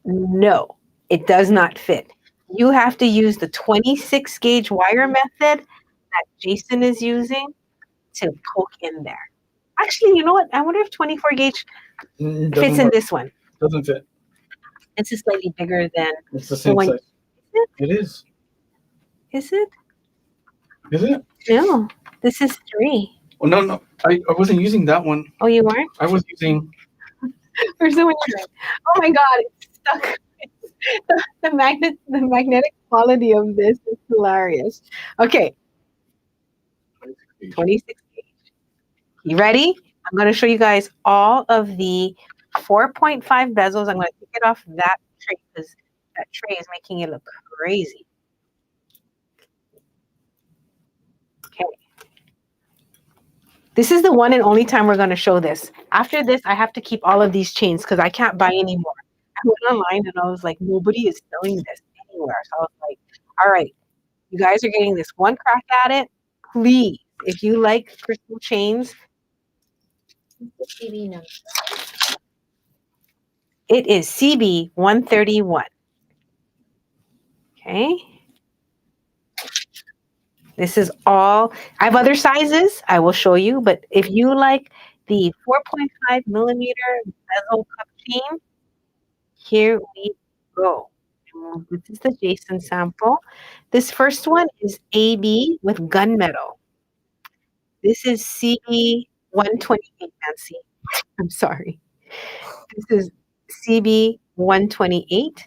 No, it does not fit. You have to use the 26 gauge wire method that Jason is using to poke in there. Actually, you know what? I wonder if 24 gauge fits in this one. Doesn't fit. It's just slightly bigger than It's the same one. size. It is. Is it? Is it? No, this is 3. Well, no. I wasn't using that one. Oh, you weren't? I was using. Where's the one you're doing? Oh my God, it's stuck. The magnetic quality of this is hilarious. Okay, 26 gauge. You ready? I'm going to show you guys all of the 4.5 bezels. I'm going to take it off that tray because that tray is making it look crazy. Okay. This is the one and only time we're going to show this. After this, I have to keep all of these chains because I can't buy any more. I went online and I was like, nobody is selling this anywhere. So I was like, all right, you guys are getting this one crack at it. Please, if you like crystal chains, The CB number. it is CB 131. Okay. This is all. I have other sizes I will show you, but if you like the 4.5 millimeter bezel cup chain, here we go. This is the Jason sample. This first one is AB with gunmetal. This is CB 128, Nancy. I'm sorry. This is CB 128.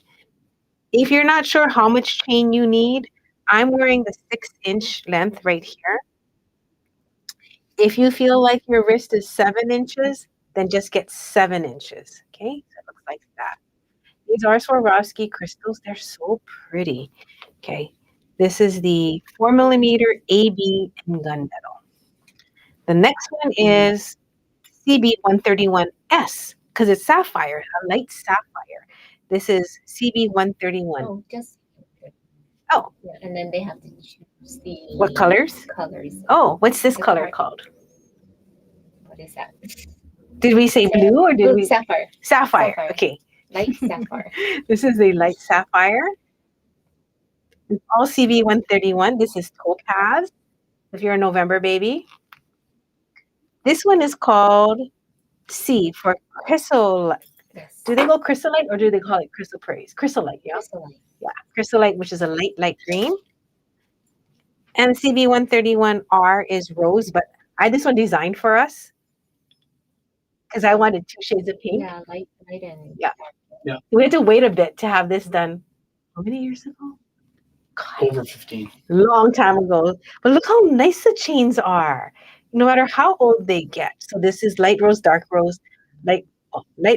If you're not sure how much chain you need, I'm wearing the 6-inch length right here. If you feel like your wrist is 7 inches, then just get 7 inches. Okay, so it looks like that. These are Swarovski crystals. They're so pretty. Okay, this is the 4 millimeter AB in gunmetal. The next one is CB 131S because it's sapphire, a light sapphire. This is CB 131. Oh, just. Oh. Yeah, and then they have to choose the. What colors? Colors. Oh, what's this The color card. called? What is that? Did we say blue or did Blue, we? sapphire. Sapphire. Sapphire. Okay. Light sapphire. This is a light sapphire. It's all CB 131. This is topaz. If you're a November baby. This one is called C for chrysolite. Yes. Do they go chrysolite or do they call it chrysoprase? Chrysolite, yeah. Chrysolite. Yeah. Chrysolite, which is a light green. And CB 131R is rose, but I had this one designed for us because I wanted 2 shades of pink. Yeah, light and Yeah. dark. Yeah. We had to wait a bit to have this done. How many years ago? God, Over 15. long time ago. But look how nice the chains are, no matter how old they get. So this is light rose, dark rose, light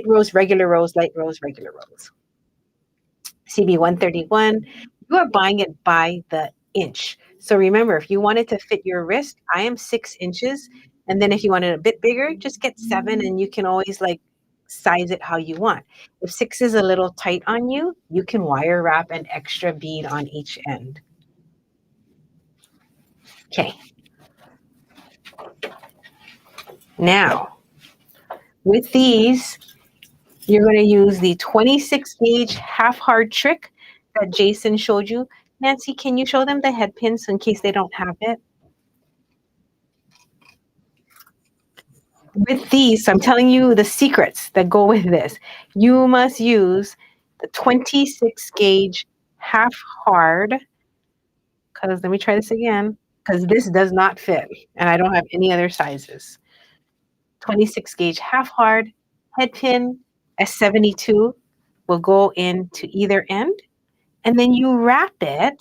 rose, regular rose, light rose, regular rose. CB 131. You are buying it by the inch. So remember, if you wanted to fit your wrist, I am 6 inches. And then if you wanted a bit bigger, just get 7 and you can always like size it how you want. If 6 is a little tight on you, you can wire wrap an extra bead on each end. Okay. Now, with these, you're going to use the 26 gauge half hard trick that Jason showed you. Nancy, can you show them the head pins in case they don't have it? With these, I'm telling you the secrets that go with this. You must use the 26 gauge half hard, because let me try this again, because this does not fit and I don't have any other sizes. 26 gauge half hard head pin, S72 will go into either end, and then you wrap it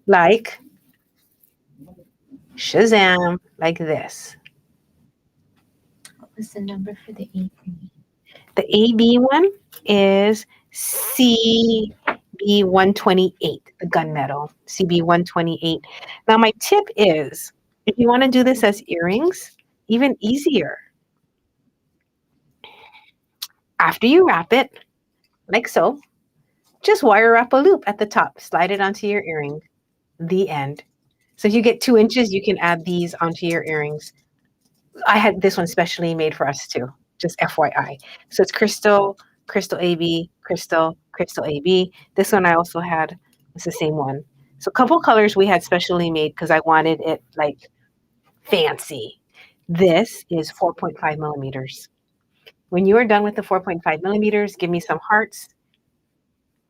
like Shazam, like this. What was the number for the AB? The AB one is CB128, the gunmetal, CB128. Now, my tip is if you want to do this as earrings, even easier. After you wrap it, like so, just wire wrap a loop at the top, slide it onto your earring, the end. So if you get 2 inches, you can add these onto your earrings. I had this one specially made for us too, just FYI. So it's crystal, crystal AB, crystal, crystal AB. This one I also had, it's the same one. So a couple colors we had specially made because I wanted it like fancy. This is 4.5 millimeters. When you are done with the 4.5 millimeters, give me some hearts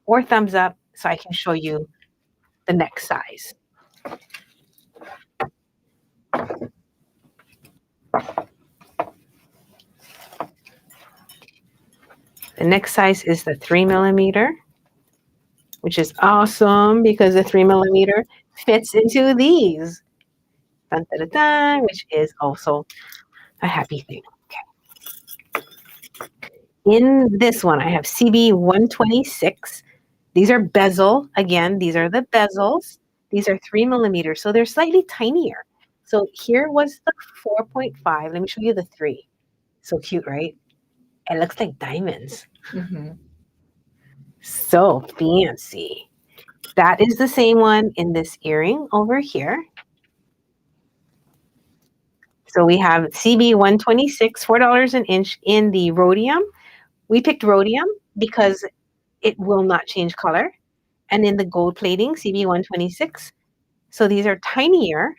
or thumbs up so I can show you the next size. The next size is the 3 millimeter, which is awesome because the 3 millimeter fits into these. Dun, dun, dun, dun, which is also a happy thing. Okay. In this one, I have CB 126. These are bezel. Again, these are the bezels. These are 3 millimeters, so they're slightly tinier. So here was the 4.5. Let me show you the 3. So cute, right? It looks like diamonds. Mm-hmm. So fancy. That is the same one in this earring over here. So we have CB 126, $4 an inch in the rhodium. We picked rhodium because it will not change color. And in the gold plating, CB 126. So these are tinier.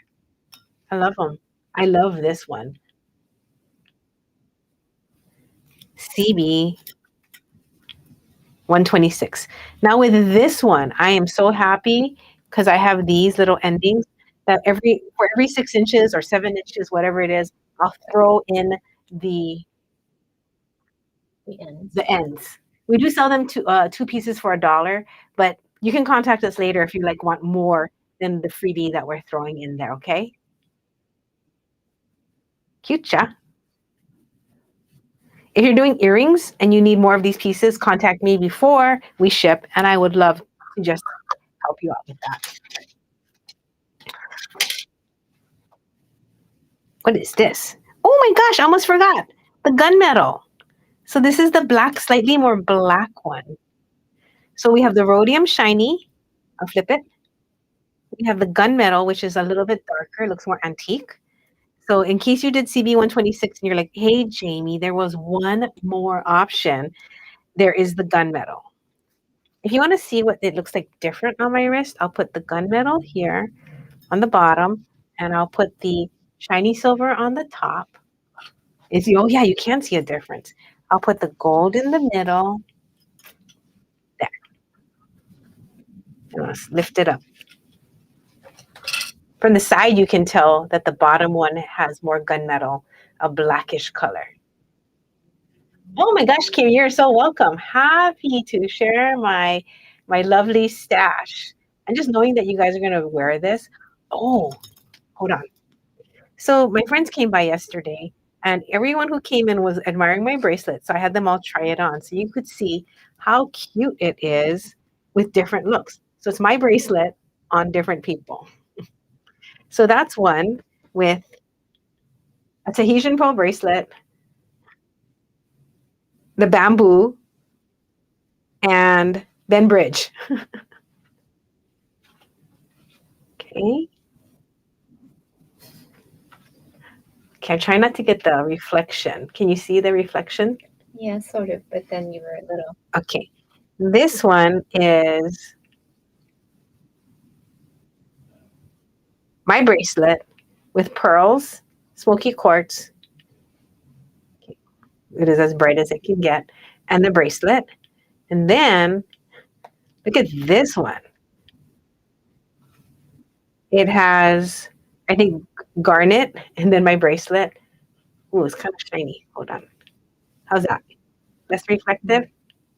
I love them. I love this one. CB 126. Now with this one, I am so happy because I have these little endings that for every 6 inches or 7 inches, whatever it is, I'll throw in the ends. We do sell them to 2 pieces for $1, but you can contact us later if you like want more than the freebie that we're throwing in there, okay? Cute, yeah? If you're doing earrings and you need more of these pieces, contact me before we ship, and I would love to just help you out with that. What is this? Oh my gosh, I almost forgot. The gunmetal. So this is the black, slightly more black one. So we have the rhodium shiny. I'll flip it. We have the gunmetal, which is a little bit darker, looks more antique. So in case you did CB 126 and you're like, hey, Jamie, there was one more option. There is the gunmetal. If you want to see what it looks like different on my wrist, I'll put the gunmetal here on the bottom, and I'll put the shiny silver on the top. Oh yeah, you can see a difference. I'll put the gold in the middle. There. And let's lift it up. From the side, you can tell that the bottom one has more gunmetal, a blackish color. Oh my gosh, Kim, you're so welcome. Happy to share my lovely stash. And just knowing that you guys are going to wear this. Oh, hold on. So my friends came by yesterday, and everyone who came in was admiring my bracelet. So I had them all try it on. So you could see how cute it is with different looks. So it's my bracelet on different people. So that's one with a Tahitian pearl bracelet, the bamboo, and then bridge. Okay. Okay, I'm trying not to get the reflection. Can you see the reflection? Yeah, sort of, but then you were a little. Okay. This one is my bracelet with pearls, smoky quartz. Okay. It is as bright as it can get. And the bracelet. And then look at this one. It has, I think, garnet and then my bracelet. Ooh, it's kind of shiny. Hold on. How's that? Less reflective?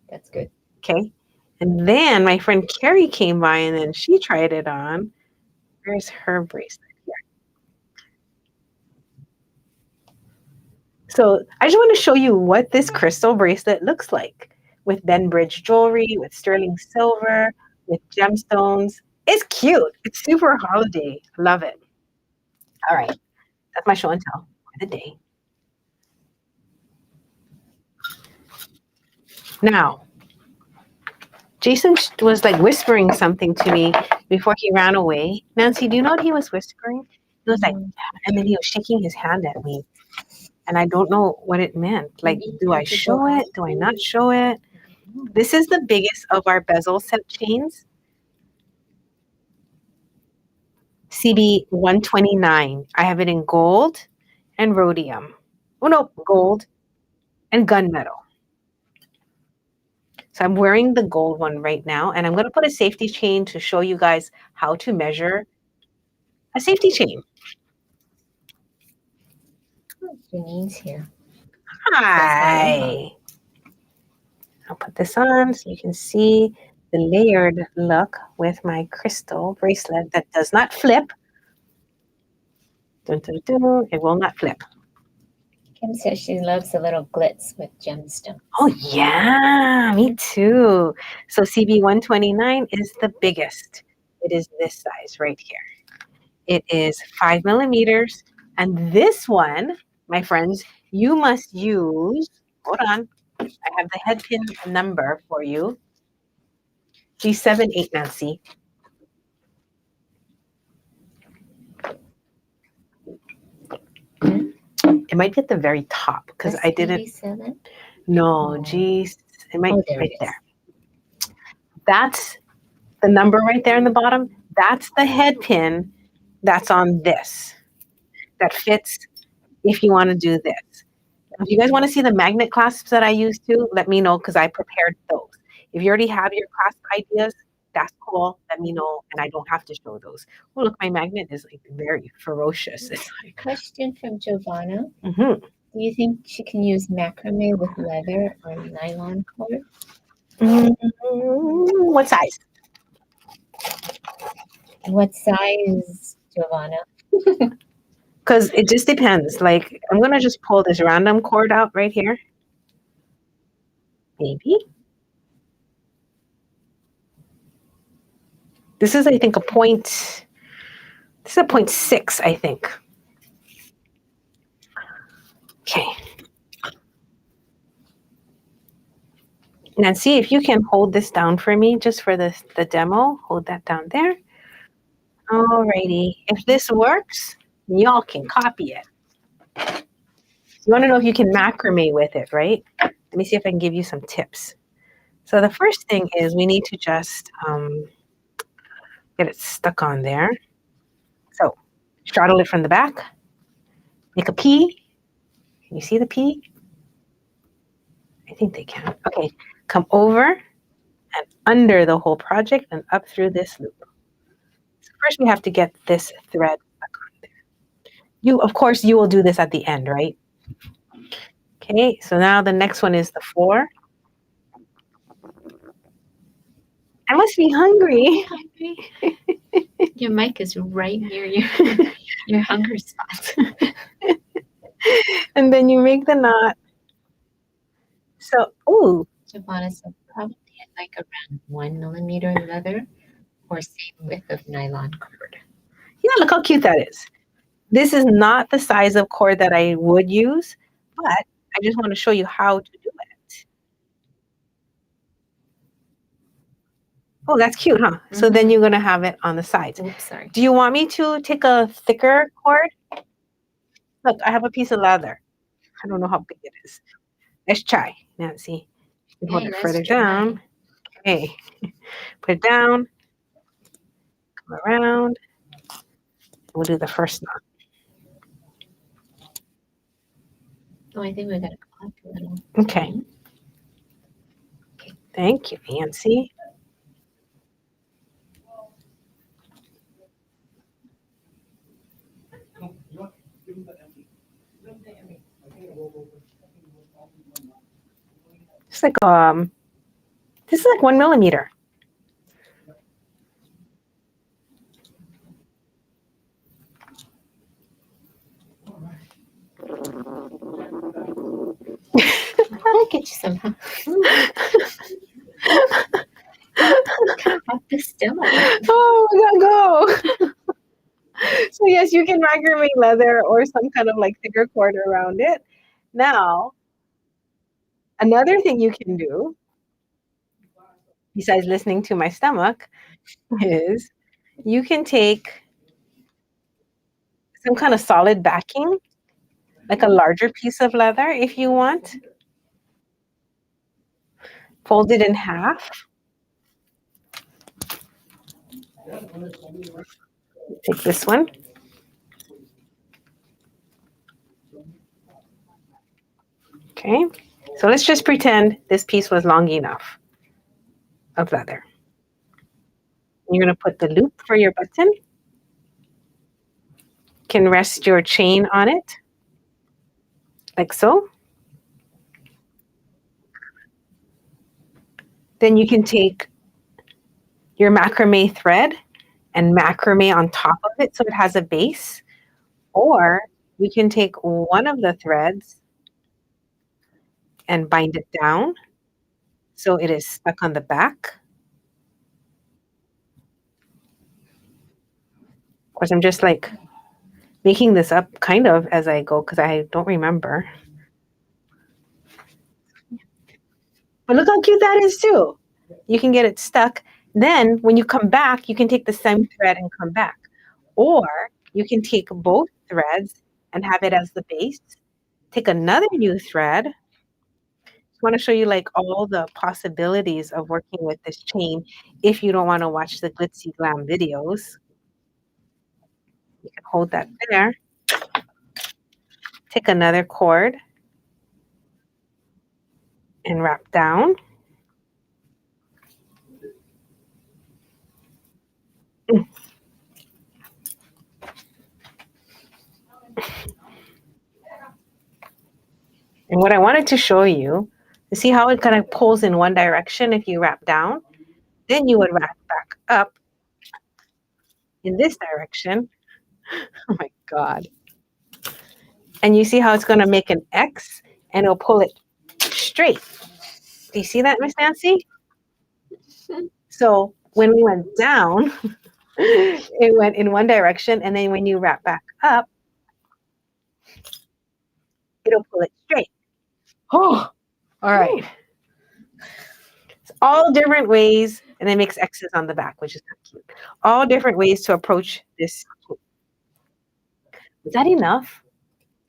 That's good. Okay. And then my friend Carrie came by and then she tried it on. Where's her bracelet? Here. So I just want to show you what this crystal bracelet looks like with Ben Bridge jewelry, with sterling silver, with gemstones. It's cute. It's super holiday. Love it. All right. That's my show and tell for the day. Now, Jason was like whispering something to me before he ran away. Nancy, do you know what he was whispering? He was like, and then he was shaking his hand at me. And I don't know what it meant. Like, do I show it? Do I not show it? This is the biggest of our bezel set chains. CB 129. I have it in gold and rhodium. Oh no, gold and gunmetal. So I'm wearing the gold one right now, and I'm going to put a safety chain to show you guys how to measure a safety chain. Janine's here. Hi. I'll put this on so you can see the layered look with my crystal bracelet that does not flip. Dun, dun, dun. It will not flip. Kim says she loves a little glitz with gemstones. Oh, yeah, me too. So CB 129 is the biggest. It is this size right here. It is 5 millimeters. And this one, my friends, you must use, hold on, I have the head pin number for you. G78, Nancy. It might be at the very top because I didn't. G7? No, Oh. G. It might be there right it is. there. That's the number right there in the bottom. That's the head pin that's on this. That fits if you want to do this. If you guys want to see the magnet clasps that I use too, let me know because I prepared those. If you already have your clasp ideas, that's cool. Let me know, and I don't have to show those. Oh, look, my magnet is like very ferocious. It's like, Question from Giovanna. mhm. Do you think she can use macrame with leather or nylon cord? What size? What size, Giovanna? Because it just depends. Like, I'm going to just pull this random cord out right here. Maybe. This is, I think, this is a 0.6, I think. Okay. Nancy, if you can hold this down for me, just for the demo, hold that down there. Alrighty. If this works, y'all can copy it. You want to know if you can macrame with it, right? Let me see if I can give you some tips. So the first thing is we need to just get it stuck on there. So straddle it from the back. Make a P. Can you see the P? I think they can. Okay, come over and under the whole project and up through this loop. So first we have to get this thread stuck on there. Of course, you will do this at the end, right? Okay, so now the next one is the 4. I must be hungry. Your mic is right near your hunger spot. And then you make the knot. So, ooh. Giovanna, so probably like around 1 millimeter leather or same width of nylon cord. Yeah, look how cute that is. This is not the size of cord that I would use, but I just want to show you how to do it. Oh, that's cute, huh? Mm-hmm. So then you're going to have it on the sides. Oops, sorry. Do you want me to take a thicker cord? Look, I have a piece of leather. I don't know how big it is. Let's try, Nancy. You can hold it further down. Okay. Put it down. Come around. We'll do the first knot. Oh, I think we got to go up a little. Okay. Thank you, Nancy. It's like this is like 1 millimeter. I'll get you some. Up the stem. Oh, we gotta go. So yes, you can macrame leather or some kind of like thicker cord around it. Now, another thing you can do, besides listening to my stomach, is you can take some kind of solid backing, like a larger piece of leather if you want. Fold it in half. Take this one. Okay, so let's just pretend this piece was long enough of leather. You're going to put the loop for your button. You can rest your chain on it, like so. Then you can take your macrame thread and macrame on top of it so it has a base. Or you can take one of the threads and bind it down so it is stuck on the back. Of course, I'm just like making this up kind of as I go because I don't remember. But look how cute that is too. You can get it stuck. Then when you come back, you can take the same thread and come back. Or you can take both threads and have it as the base. Take another new thread. I want to show you like all the possibilities of working with this chain if you don't want to watch the glitzy glam videos. You can hold that there. Take another cord and wrap down. And what I wanted to show you, see how it kind of pulls in one direction if you wrap down? Then you would wrap back up in this direction. Oh my God. And you see how it's going to make an X and it'll pull it straight. Do you see that, Miss Nancy? So when we went down, it went in one direction. And then when you wrap back up, it'll pull it straight. Oh, all right. It's all different ways. And it makes X's on the back, which is kind of cute. All different ways to approach this. Is that enough?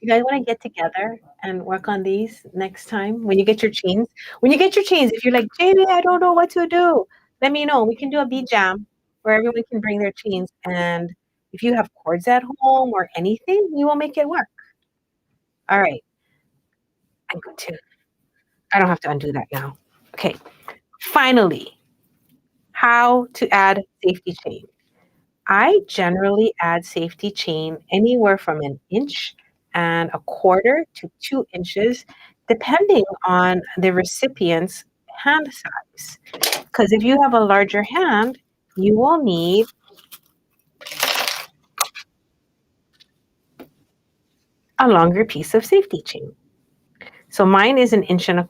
You guys want to get together and work on these next time when you get your chains? When you get your chains, if you're like, Jamie, I don't know what to do, let me know. We can do a bead jam where everyone can bring their chains. And if you have cords at home or anything, we will make it work. All right. I'm good too. I don't have to undo that now. Okay. Finally, how to add safety chain. I generally add safety chain anywhere from 1.25 inches to 2 inches, depending on the recipient's hand size. Because if you have a larger hand, you will need a longer piece of safety chain. So mine is 1.25 inches.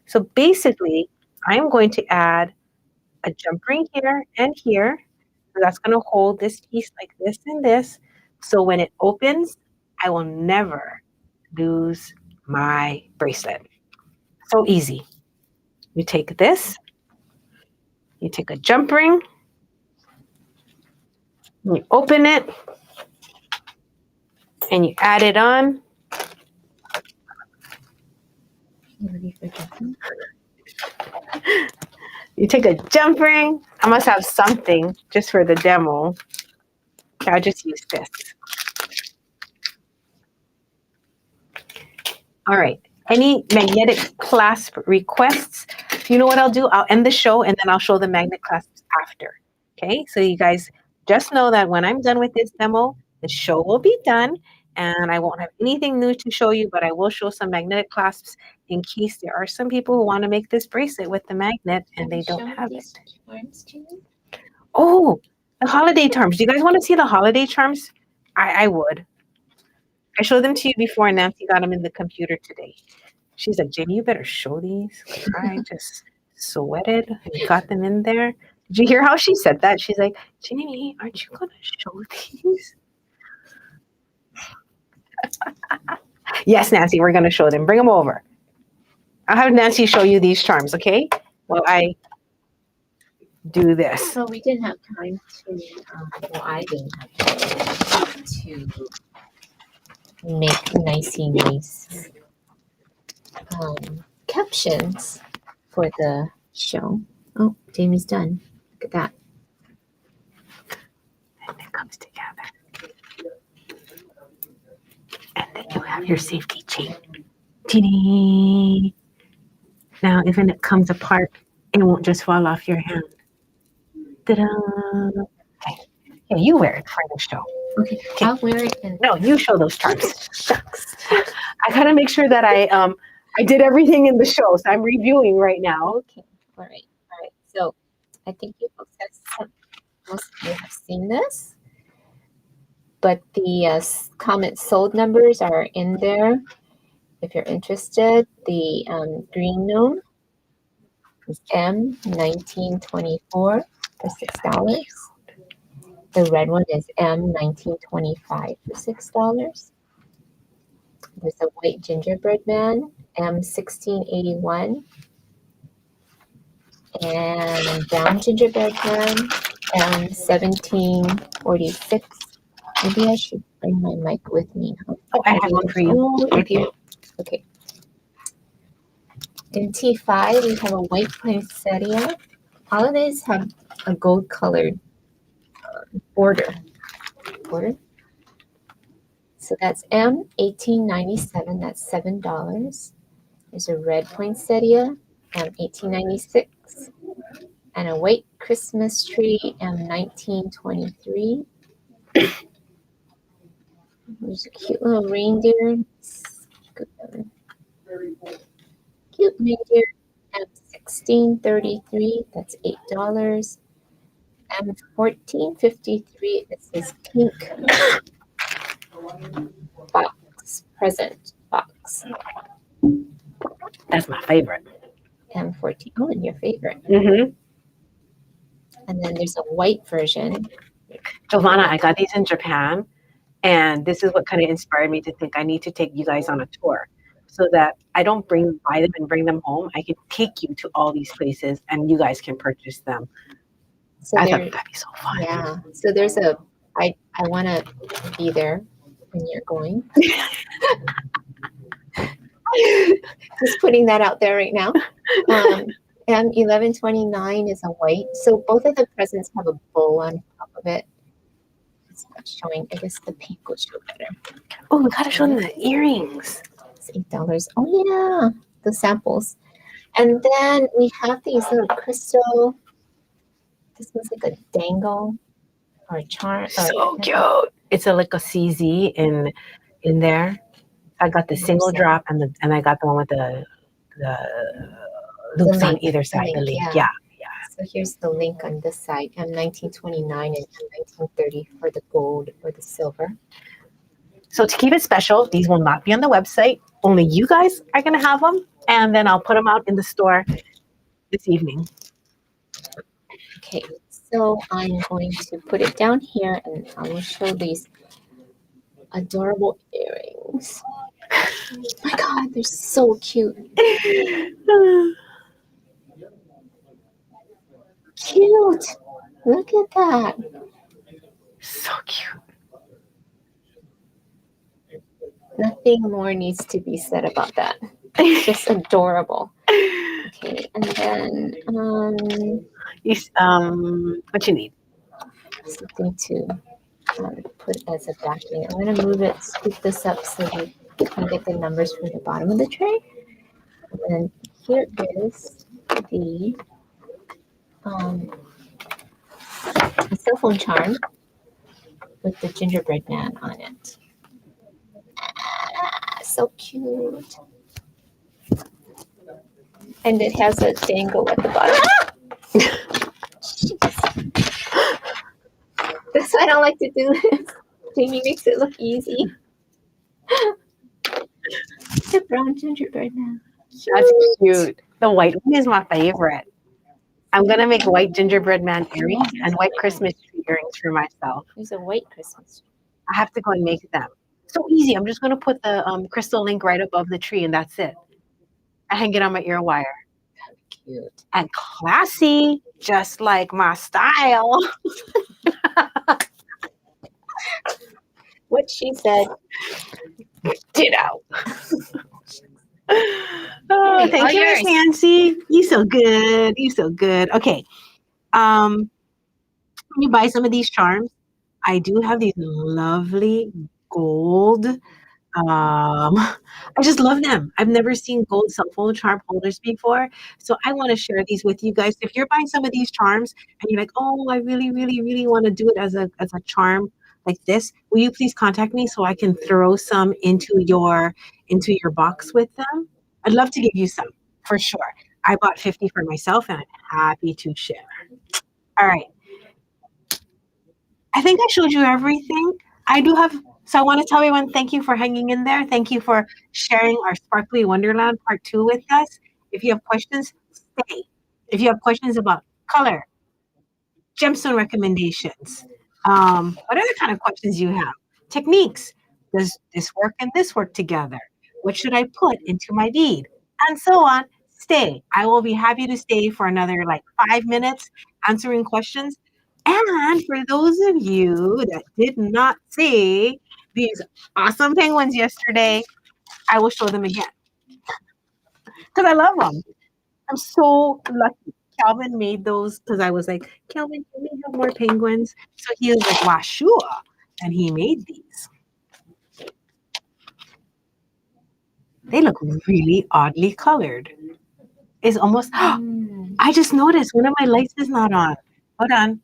So basically, I'm going to add a jump ring here and here. So that's going to hold this piece like this and this. So when it opens, I will never lose my bracelet. So easy. You take this, you take a jump ring, you open it, and you add it on. You take a jump ring. I must have something just for the demo. I'll just use this. All right. Any magnetic clasp requests? You know what I'll do? I'll end the show and then I'll show the magnet clasps after. Okay. So you guys just know that when I'm done with this demo, the show will be done and I won't have anything new to show you, but I will show some magnetic clasps in case there are some people who want to make this bracelet with the magnet and they don't have it. Oh, the holiday charms. Do you guys want to see the holiday charms? I would. I showed them to you before Nancy got them in the computer today. She's like, Jamie, you better show these. I just sweated and got them in there. Did you hear how she said that? She's like, Jamie, aren't you going to show these? Yes, Nancy, we're going to show them. Bring them over. I'll have Nancy show you these charms, okay? Well, I do this. So we didn't have time to, I didn't have time to make nice captions for the show. Oh, Jamie's done. Look at that. And it comes together. And then you have your safety chain. Ta-da! Now, if it comes apart, it won't just fall off your hand. Ta-da! Okay. Yeah, you wear it for the show. Okay, I'll wear it. And no, you show those charms. Shucks. I gotta make sure that I did everything in the show, so I'm reviewing right now. Okay. All right. So I think you folks most of you have seen this, but the comment sold numbers are in there. If you're interested, the green gnome is M1924 for $6. The red one is M1925 for $6. There's a white gingerbread man, M1681. And brown gingerbread man, M1746. Maybe I should bring my mic with me. Huh? Oh, I have one for you. Oh, right here. Okay. In T5, we have a white poinsettia. All of these have a gold colored border. So that's M1897, that's $7. There's a red poinsettia, M1896, and a white Christmas tree, M1923. There's a cute little reindeer. Cute reindeer, M1633, that's $8. M1453, this is pink box, present box. That's my favorite. M14, oh, and your favorite. Mm-hmm. And then there's a white version. Giovanna, I got these in Japan, and this is what kind of inspired me to think I need to take you guys on a tour so that I don't buy them and bring them home. I can take you to all these places, and you guys can purchase them. So I thought that'd be so fun. Yeah. So there's I want to be there when you're going. Just putting that out there right now. And 1129 is a white. So both of the presents have a bow on top of it. It's not showing. I guess the pink would show better. Oh, we gotta show them the earrings. It's $8. Oh yeah, the samples. And then we have these little crystal. This one's like a dangle or a charm. So cute. It's like a CZ in there. I got the single drop and I got the one with the loops on either side. The link, yeah. So here's the link on this side, M1929 and M1930 for the gold or the silver. So to keep it special, these will not be on the website. Only you guys are gonna have them, and then I'll put them out in the store this evening. Okay, so I'm going to put it down here, and I will show these adorable earrings. Oh my God, they're so cute. Cute. Look at that. So cute. Nothing more needs to be said about that. It's just adorable. Okay, and then what you need? something to put as a backing. I'm gonna move it, scoop this up so that you can get the numbers from the bottom of the tray. And then here is the a cell phone charm with the gingerbread man on it. Ah, so cute. And it has a dangle at the bottom. That's why I don't like to do this. Jamie makes it look easy. The brown gingerbread man. That's cute. The white one is my favorite. I'm gonna make white gingerbread man earrings and white Christmas tree earrings for myself. There's a white Christmas tree. I have to go and make them. So easy. I'm just gonna put the crystal link right above the tree, and that's it. I hang it on my ear wire. Cute. And classy, just like my style. What she said. Ditto. Oh, thank you, Miss Nancy. You so good. You so good. Okay. When you buy some of these charms, I do have these lovely gold. I just love them. I've never seen gold cell phone charm holders before. So I want to share these with you guys. If you're buying some of these charms and you're like, oh, I really, really, really want to do it as a charm like this, will you please contact me so I can throw some into your box with them? I'd love to give you some for sure. I bought 50 for myself and I'm happy to share. All right. I think I showed you everything. I do have, so I want to tell everyone, thank you for hanging in there. Thank you for sharing our Sparkly Wonderland Part 2 with us. If you have questions, stay. If you have questions about color, gemstone recommendations, what other kind of questions you have? Techniques. Does this work and this work together? What should I put into my bead? And so on. Stay. I will be happy to stay for another like 5 minutes answering questions. And for those of you that did not see these awesome penguins yesterday, I will show them again. Because I love them. I'm so lucky. Calvin made those because I was like, Calvin, can we have more penguins? So he was like, wow, sure. And he made these. They look really oddly colored. It's almost, I just noticed one of my lights is not on. Hold on.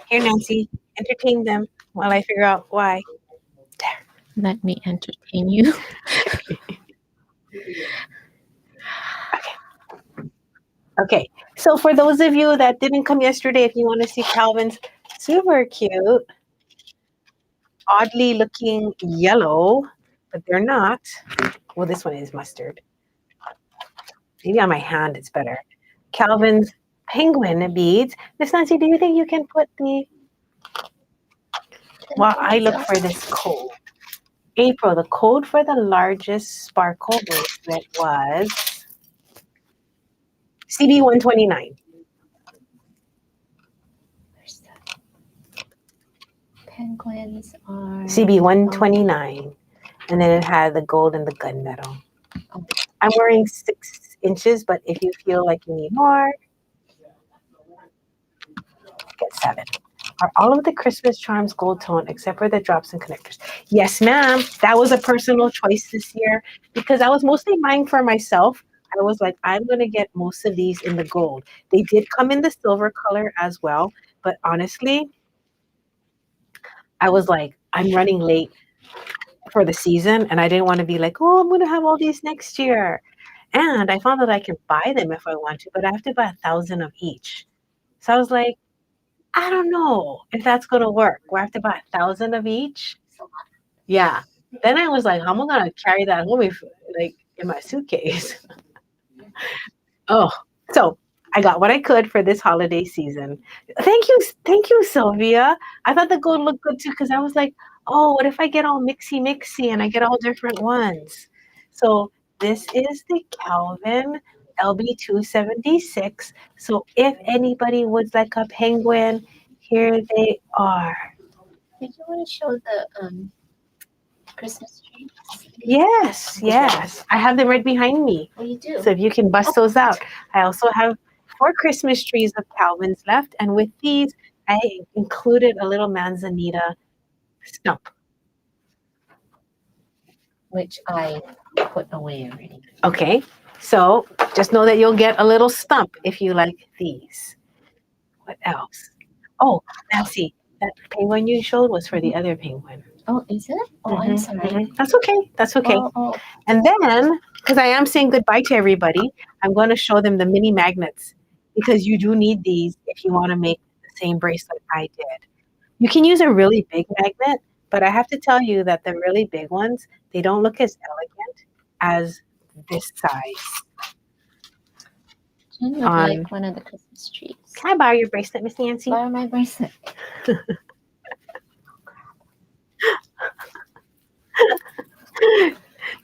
Here, Nancy, entertain them while I figure out why. There. Let me entertain you. Okay. So for those of you that didn't come yesterday, if you want to see Calvin's super cute, oddly looking yellow, but they're not. Well, this one is mustard. Maybe on my hand it's better. Calvin's penguin beads. Miss Nancy, do you think you can put the... Well, I look for this code. April, the code for the largest sparkle bracelet was CB129. penguins are CB 129. And then it had the gold and the gunmetal. Oh. I'm wearing 6 inches, but if you feel like you need more, get 7. Are all of the Christmas charms gold tone except for the drops and connectors? Yes, ma'am. That was a personal choice this year because I was mostly buying for myself. I was like, I'm going to get most of these in the gold. They did come in the silver color as well. But honestly, I was like, I'm running late for the season and I didn't want to be like, oh, I'm going to have all these next year. And I found that I can buy them if I want to, but I have to buy 1,000 of each. So I was like, I don't know if that's going to work. We have to buy 1,000 of each. Yeah. Then I was like, how am I going to carry that home if, like, in my suitcase? Oh, so I got what I could for this holiday season. Thank you, Sylvia. I thought the gold looked good too because I was like, oh, what if I get all mixy and I get all different ones? So this is the Calvin LB276. So if anybody would like a penguin, here they are. Did you want to show the Christmas trees? Yes. I have them right behind me. Oh, you do? So if you can bust those out. I also have 4 Christmas trees of Calvin's left. And with these, I included a little manzanita stump. Which I put away already. Okay. So just know that you'll get a little stump if you like these. What else? Oh, Nancy, that penguin you showed was for the other penguin. Oh, is it? Oh, I'm sorry. That's okay. That's okay. Oh. And then, because I am saying goodbye to everybody, I'm going to show them the mini magnets because you do need these if you want to make the same bracelet I did. You can use a really big magnet, but I have to tell you that the really big ones, they don't look as elegant as this size. Jen would like one of the Christmas trees. Can I borrow your bracelet, Miss Nancy? Borrow my bracelet.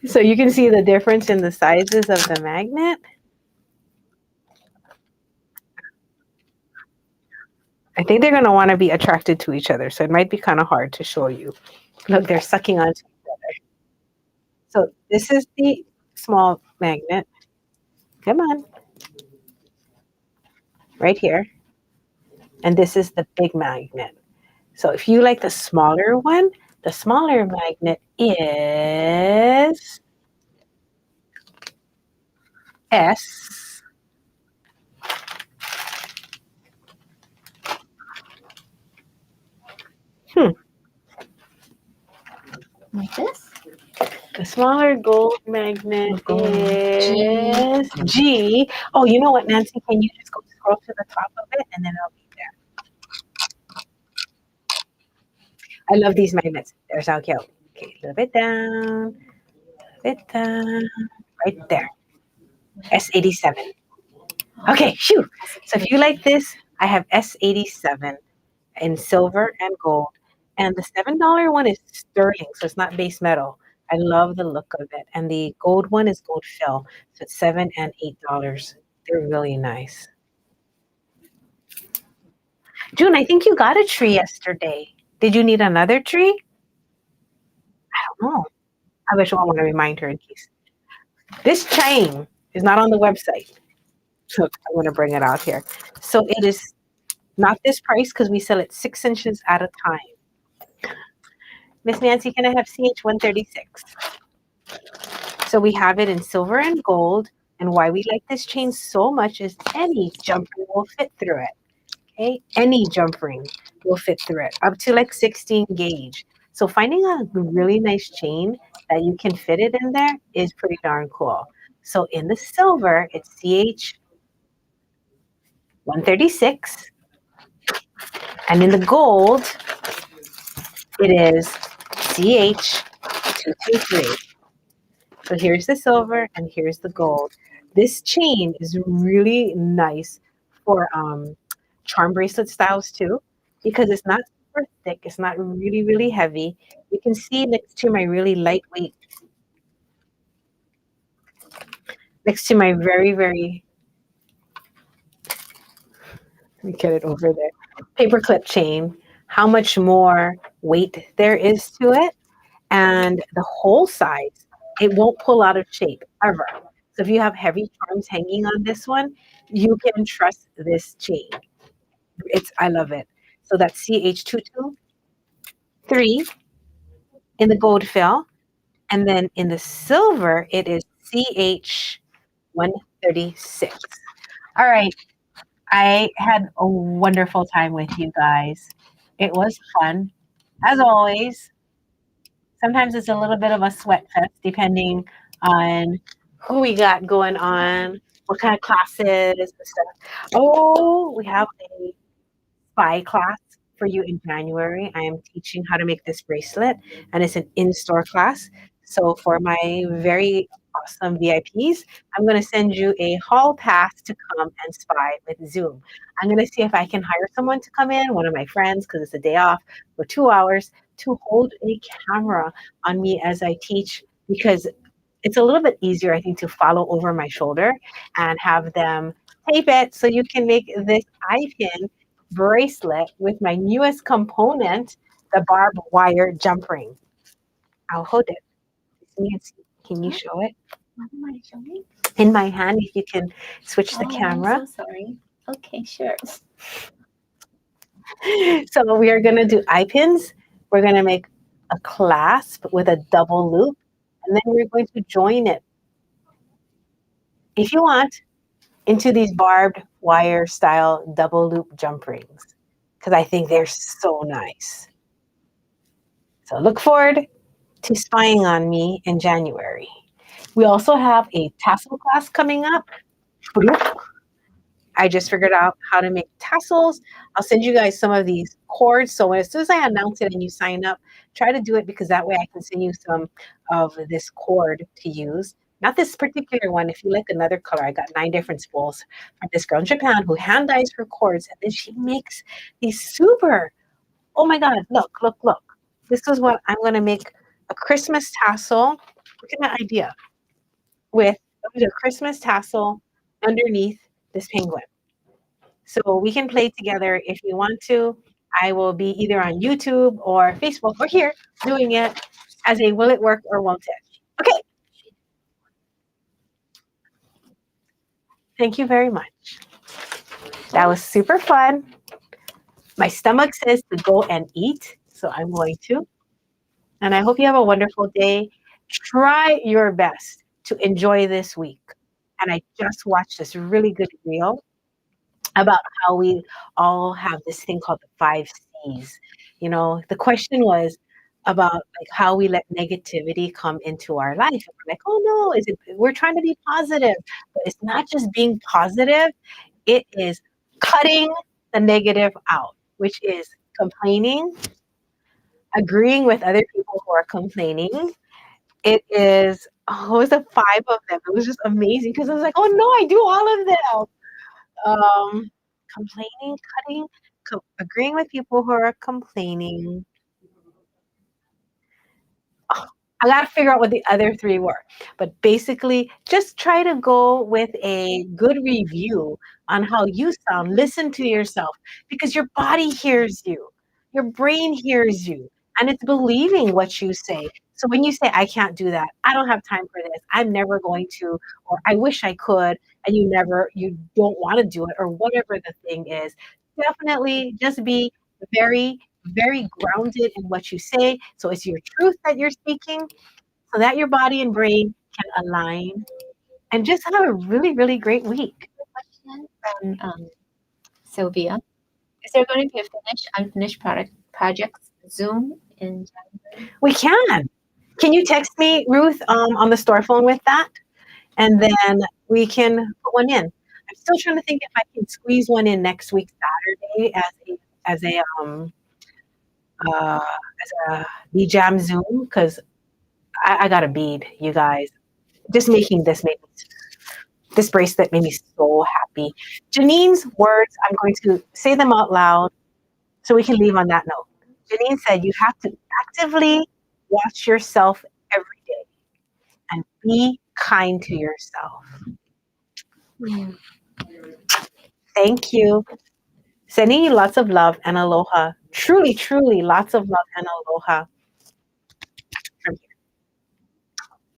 So you can see the difference in the sizes of the magnet. I think they're going to want to be attracted to each other, so it might be kind of hard to show you. Look, they're sucking onto each other. So this is the small magnet. Come on. Right here. And this is the big magnet. So if you like the smaller one, the smaller magnet is S. Like this? The smaller gold magnet is G. Oh, you know what, Nancy? Can you just go scroll to the top of it and then it'll be there. I love these magnets. They're so cute. Okay, a little bit down. Right there. S87. Okay, shoo. So if you like this, I have S87 in silver and gold. And the $7 one is sterling, so it's not base metal. I love the look of it. And the gold one is gold fill. So it's $7 and $8. They're really nice. June, I think you got a tree yesterday. Did you need another tree? I don't know. I wish I want to remind her in case. This chain is not on the website. So I'm going to bring it out here. So it is not this price because we sell it 6 inches at a time. Miss Nancy, can I have CH 136? So we have it in silver and gold. And why we like this chain so much is any jump ring will fit through it. Okay, any jump ring will fit through it up to like 16 gauge. So finding a really nice chain that you can fit it in there is pretty darn cool. So in the silver, it's CH 136. And in the gold, it is CH 223. So here's the silver and here's the gold. This chain is really nice for charm bracelet styles too, because it's not super thick. It's not really, really heavy. You can see next to my really lightweight, next to my very, very, let me get it over there, paper clip chain. how much more weight there is to it. And the whole size, it won't pull out of shape ever. So if you have heavy charms hanging on this one, you can trust this chain. I love it. So that's CH223 in the gold fill. And then in the silver, it is CH136. All right. I had a wonderful time with you guys. It was fun. As always, sometimes it's a little bit of a sweat fest depending on who we got going on, what kind of classes and stuff. Oh, we have a spy class for you in January. I am teaching how to make this bracelet, and it's an in-store class. So for my very awesome VIPs, I'm going to send you a hall pass to come and spy with Zoom. I'm going to see if I can hire someone to come in, one of my friends, because it's a day off for 2 hours, to hold a camera on me as I teach, because it's a little bit easier, I think, to follow over my shoulder and have them tape it so you can make this eye pin bracelet with my newest component, the barbed wire jump ring. I'll hold it. Nancy, can you show it? What am I showing? In my hand, if you can switch the camera. I'm so sorry. Okay, sure. So we are going to do eye pins. We're going to make a clasp with a double loop, and then we're going to join it, if you want, into these barbed wire style double loop jump rings, because I think they're so nice. So look forward to spying on me in January. We also have a tassel class coming up. I just figured out how to make tassels. I'll send you guys some of these cords. So as soon as I announce it and you sign up, try to do it, because that way I can send you some of this cord to use. Not this particular one. If you like another color, I got 9 different spools from this girl in Japan who hand dyes her cords, and then she makes these super, oh my God, look, look, look. This is what I'm going to make, a Christmas tassel. Look at that idea. With a Christmas tassel underneath this penguin. So we can play together if you want to. I will be either on YouTube or Facebook or here doing it as a will it work or won't it? Okay. Thank you very much. That was super fun. My stomach says to go and eat, so I'm going to. And I hope you have a wonderful day. Try your best to enjoy this week. And I just watched this really good reel about how we all have this thing called the 5 C's. You know, the question was about like how we let negativity come into our life. And we're like, oh no, is it, we're trying to be positive, but it's not just being positive, it is cutting the negative out, which is complaining, agreeing with other people who are complaining. It is, oh, it was 5 of them. It was just amazing because I was like, oh no, I do all of them. Complaining, cutting, agreeing with people who are complaining. Oh, I got to figure out what the other 3 were. But basically, just try to go with a good review on how you sound. Listen to yourself, because your body hears you, your brain hears you, and it's believing what you say. So when you say, I can't do that, I don't have time for this, I'm never going to, or I wish I could, and you don't want to do it, or whatever the thing is, definitely just be very, very grounded in what you say. So it's your truth that you're speaking, so that your body and brain can align, and just have a really, really great week. Question from Sylvia. Is there going to be a unfinished projects Zoom in January? We can. Can you text me, Ruth, on the store phone with that? And then we can put one in. I'm still trying to think if I can squeeze one in next week, Saturday, as a bead jam Zoom, because I got a bead, you guys. Just making this bracelet made me so happy. Janine's words, I'm going to say them out loud so we can leave on that note. Janine said, you have to actively watch yourself every day and be kind to yourself. Thank you. Sending you lots of love and aloha. Truly, truly, lots of love and aloha.